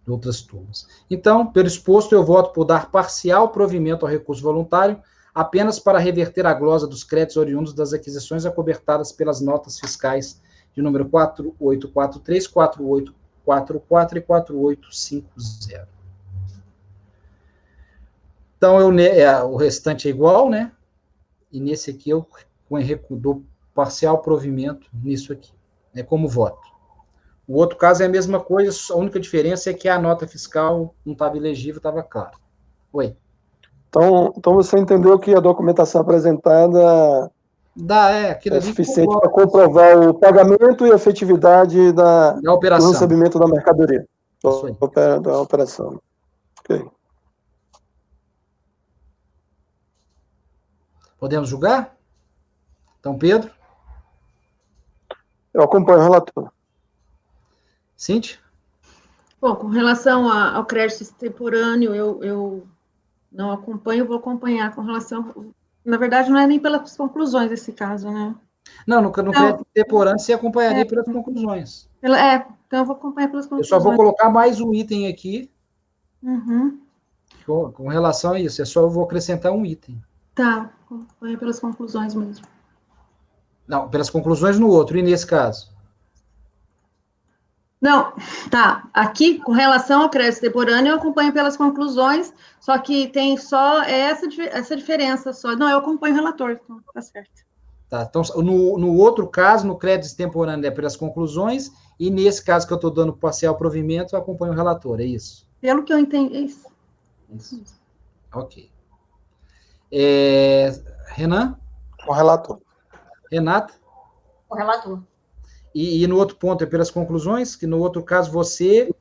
de outras turmas. Então, pelo exposto, eu voto por dar parcial provimento ao recurso voluntário, apenas para reverter a glosa dos créditos oriundos das aquisições acobertadas pelas notas fiscais de número 4843, 4844 e 4850. Então, o restante é igual, né? E nesse aqui eu dou parcial provimento nisso aqui, né, como voto. O outro caso é a mesma coisa, a única diferença é que a nota fiscal não estava ilegível, estava claro. Oi. Então você entendeu que a documentação apresentada é suficiente para comprovar o pagamento e a efetividade da operação, do recebimento da mercadoria, da operação. Ok. Podemos julgar? Então, Pedro? Eu acompanho o relator. Cíntia? Bom, com relação ao crédito extemporâneo, eu não acompanho, vou acompanhar com relação... Na verdade, não é nem pelas conclusões esse caso, né? Não, no crédito extemporâneo você acompanharia pelas conclusões. Então eu vou acompanhar pelas conclusões. Eu só vou colocar mais um item aqui. Uhum. Com relação a isso, eu vou acrescentar um item. Tá, acompanha pelas conclusões mesmo. Não, pelas conclusões no outro, e nesse caso? Não, tá. Aqui, com relação ao crédito extemporâneo, eu acompanho pelas conclusões, só que tem só essa diferença só. Não, eu acompanho o relator, então tá certo. Tá, então, no outro caso, no crédito extemporâneo é pelas conclusões, e nesse caso que eu estou dando parcial provimento, eu acompanho o relator, é isso? Pelo que eu entendi, é isso. Isso. Ok. Renan? Com o relator. Renata? Com o relator. E no outro ponto é pelas conclusões, que no outro caso você...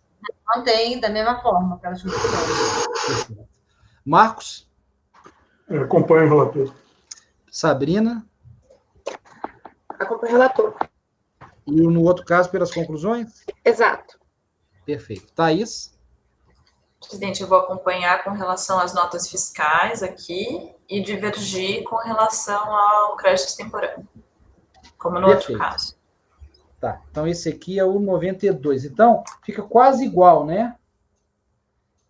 Mantém da mesma forma, pelas conclusões. Marcos? Acompanho o relator. Sabrina? Acompanho o relator. E no outro caso, pelas conclusões? Exato. Perfeito. Thaís? Presidente, eu vou acompanhar com relação às notas fiscais aqui e divergir com relação ao crédito extemporâneo, como no outro caso. Tá, então esse aqui é o 92. Então, fica quase igual, né?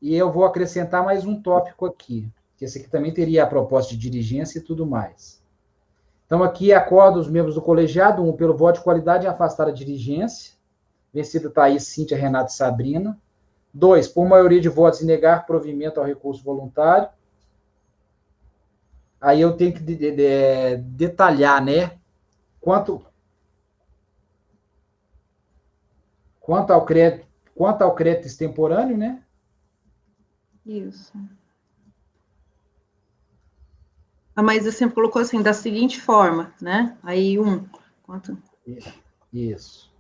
E eu vou acrescentar mais um tópico aqui, que esse aqui também teria a proposta de diligência e tudo mais. Então, aqui acordo os membros do colegiado, pelo voto de qualidade, afastar a diligência, vencida Thaís, Cíntia, Renata e Sabrina. 2, por maioria de votos e negar provimento ao recurso voluntário. Aí eu tenho que detalhar, né? Quanto ao crédito extemporâneo, né? Isso. Mas você colocou assim, da seguinte forma, né? Aí, quanto? Isso.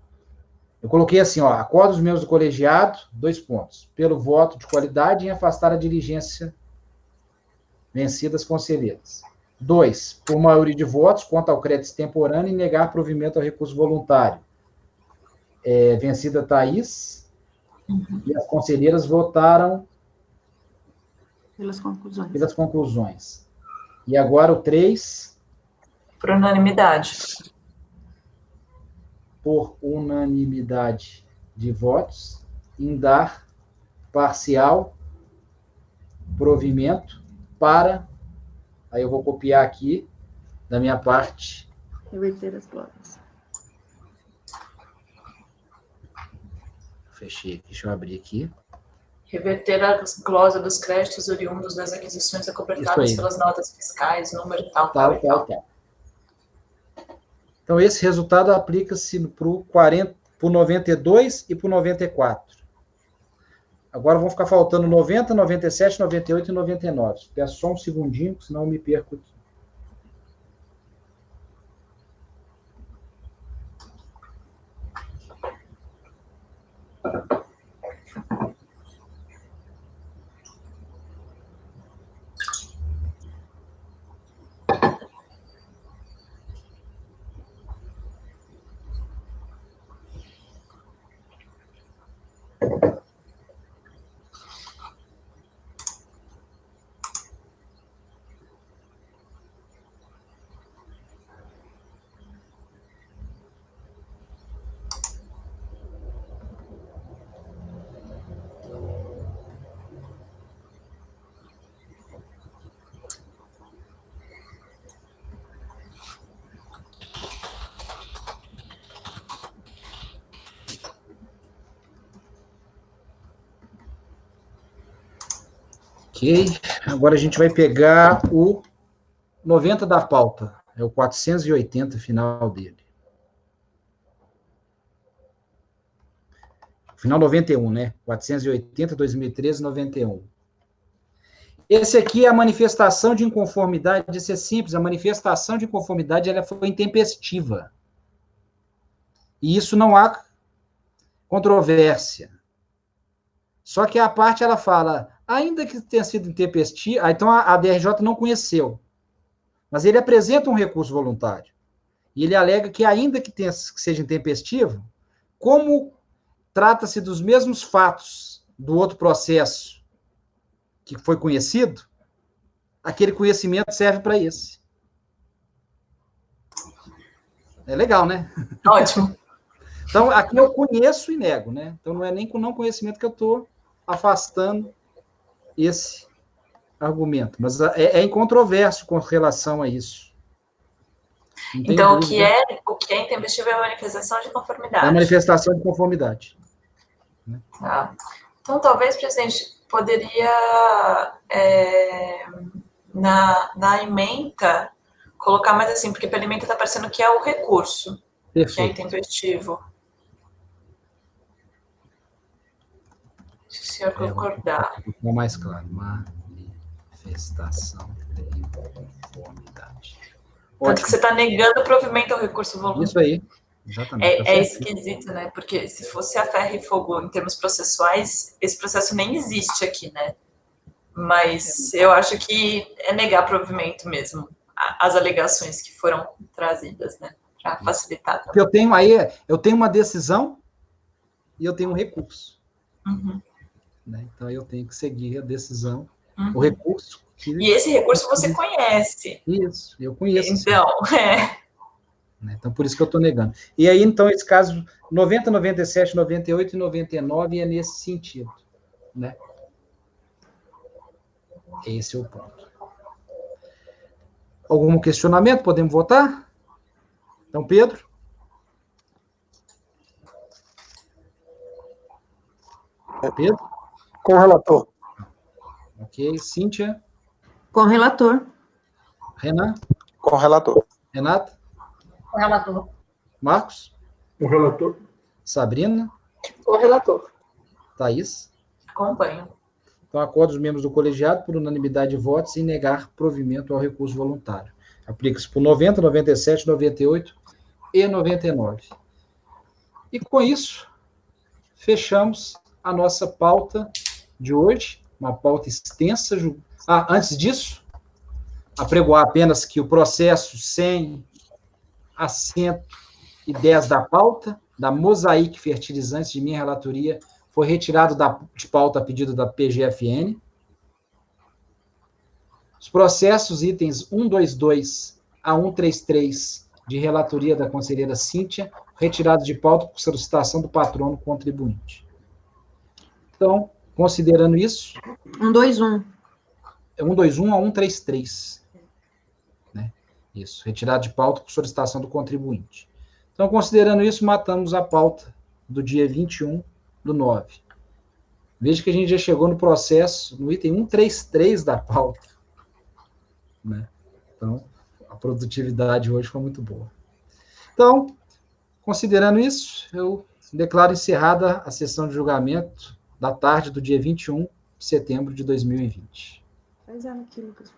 Eu coloquei assim, ó, acordo dos membros do colegiado, 2 pontos, pelo voto de qualidade em afastar a diligência vencidas conselheiras. 2, por maioria de votos, quanto ao crédito extemporâneo e negar provimento ao recurso voluntário. Vencida Thaís, e as conselheiras votaram pelas conclusões. E agora o 3. Por unanimidade. Por unanimidade de votos, em dar parcial provimento para, aí eu vou copiar aqui, da minha parte. Reverter as glórias. Fechei aqui, deixa eu abrir aqui. Reverter a glosa dos créditos oriundos das aquisições acobertadas pelas notas fiscais, número tal. Então, esse resultado aplica-se para o 92 e para o 94. Agora vão ficar faltando 90, 97, 98 e 99. Peço só um segundinho, senão eu me perco aqui. Ok, agora a gente vai pegar o 90 da pauta, é o 480 final dele. Final 91, né? 480, 2013, 91. Esse aqui é a manifestação de inconformidade, isso é simples, a manifestação de inconformidade ela foi intempestiva. E isso não há controvérsia. Só que a parte, ela fala, ainda que tenha sido intempestivo, então a DRJ não conheceu, mas ele apresenta um recurso voluntário. E ele alega que, ainda que seja intempestivo, como trata-se dos mesmos fatos do outro processo que foi conhecido, aquele conhecimento serve para esse. É legal, né? Ótimo. Então, aqui eu conheço e nego, né? Então, não é nem com não conhecimento que eu estou afastando esse argumento. Mas é incontroverso com relação a isso. Então, o que é intempestivo é a manifestação de conformidade. É a manifestação de conformidade. Tá. Então, talvez, presidente, poderia, na ementa, colocar mais assim, porque pela ementa está parecendo que é o recurso, Perfeito. Que é intempestivo. Se o senhor concordar. Ficou mais claro. Manifestação de inconformidade. Tanto que você está negando o provimento ao recurso voluntário. Isso aí. Exatamente. É esquisito, né? Porque se fosse a ferro e fogo em termos processuais, esse processo nem existe aqui, né? Mas eu acho que é negar provimento mesmo, as alegações que foram trazidas, né? Para facilitar. Porque eu tenho uma decisão e eu tenho um recurso. Uhum. Né? Então, eu tenho que seguir a decisão, o recurso. E esse recurso você conhece. Isso, eu conheço. Então, Então, por isso que eu estou negando. E aí, então, esse caso, 90, 97, 98 e 99 é nesse sentido. Né? Esse é o ponto. Algum questionamento? Podemos votar? Então, Pedro? Pedro? Com o relator. Ok. Cíntia? Com o relator. Renan? Com o relator. Renata? Com o relator. Marcos? O relator. Sabrina? Com o relator. Thaís? Acompanho. Então, acordo os membros do colegiado por unanimidade de votos em negar provimento ao recurso voluntário. Aplica-se por 90, 97, 98 e 99. E com isso, fechamos a nossa pauta de hoje, uma pauta extensa. Antes disso, apregoar apenas que o processo 100 a 110 da pauta, da Mosaic Fertilizantes, de minha relatoria, foi retirado de pauta a pedido da PGFN. Os processos itens 122 a 133, de relatoria da conselheira Cíntia, retirados de pauta por solicitação do patrono contribuinte. Então, considerando isso... 121. 121 a 133. Né? Isso, retirado de pauta por solicitação do contribuinte. Então, considerando isso, matamos a pauta do dia 21/9. Veja que a gente já chegou no processo, no item 133 da pauta. Né? Então, a produtividade hoje foi muito boa. Então, considerando isso, eu declaro encerrada a sessão de julgamento da tarde do dia 21 de setembro de 2020. Faz ela aqui, Lucas.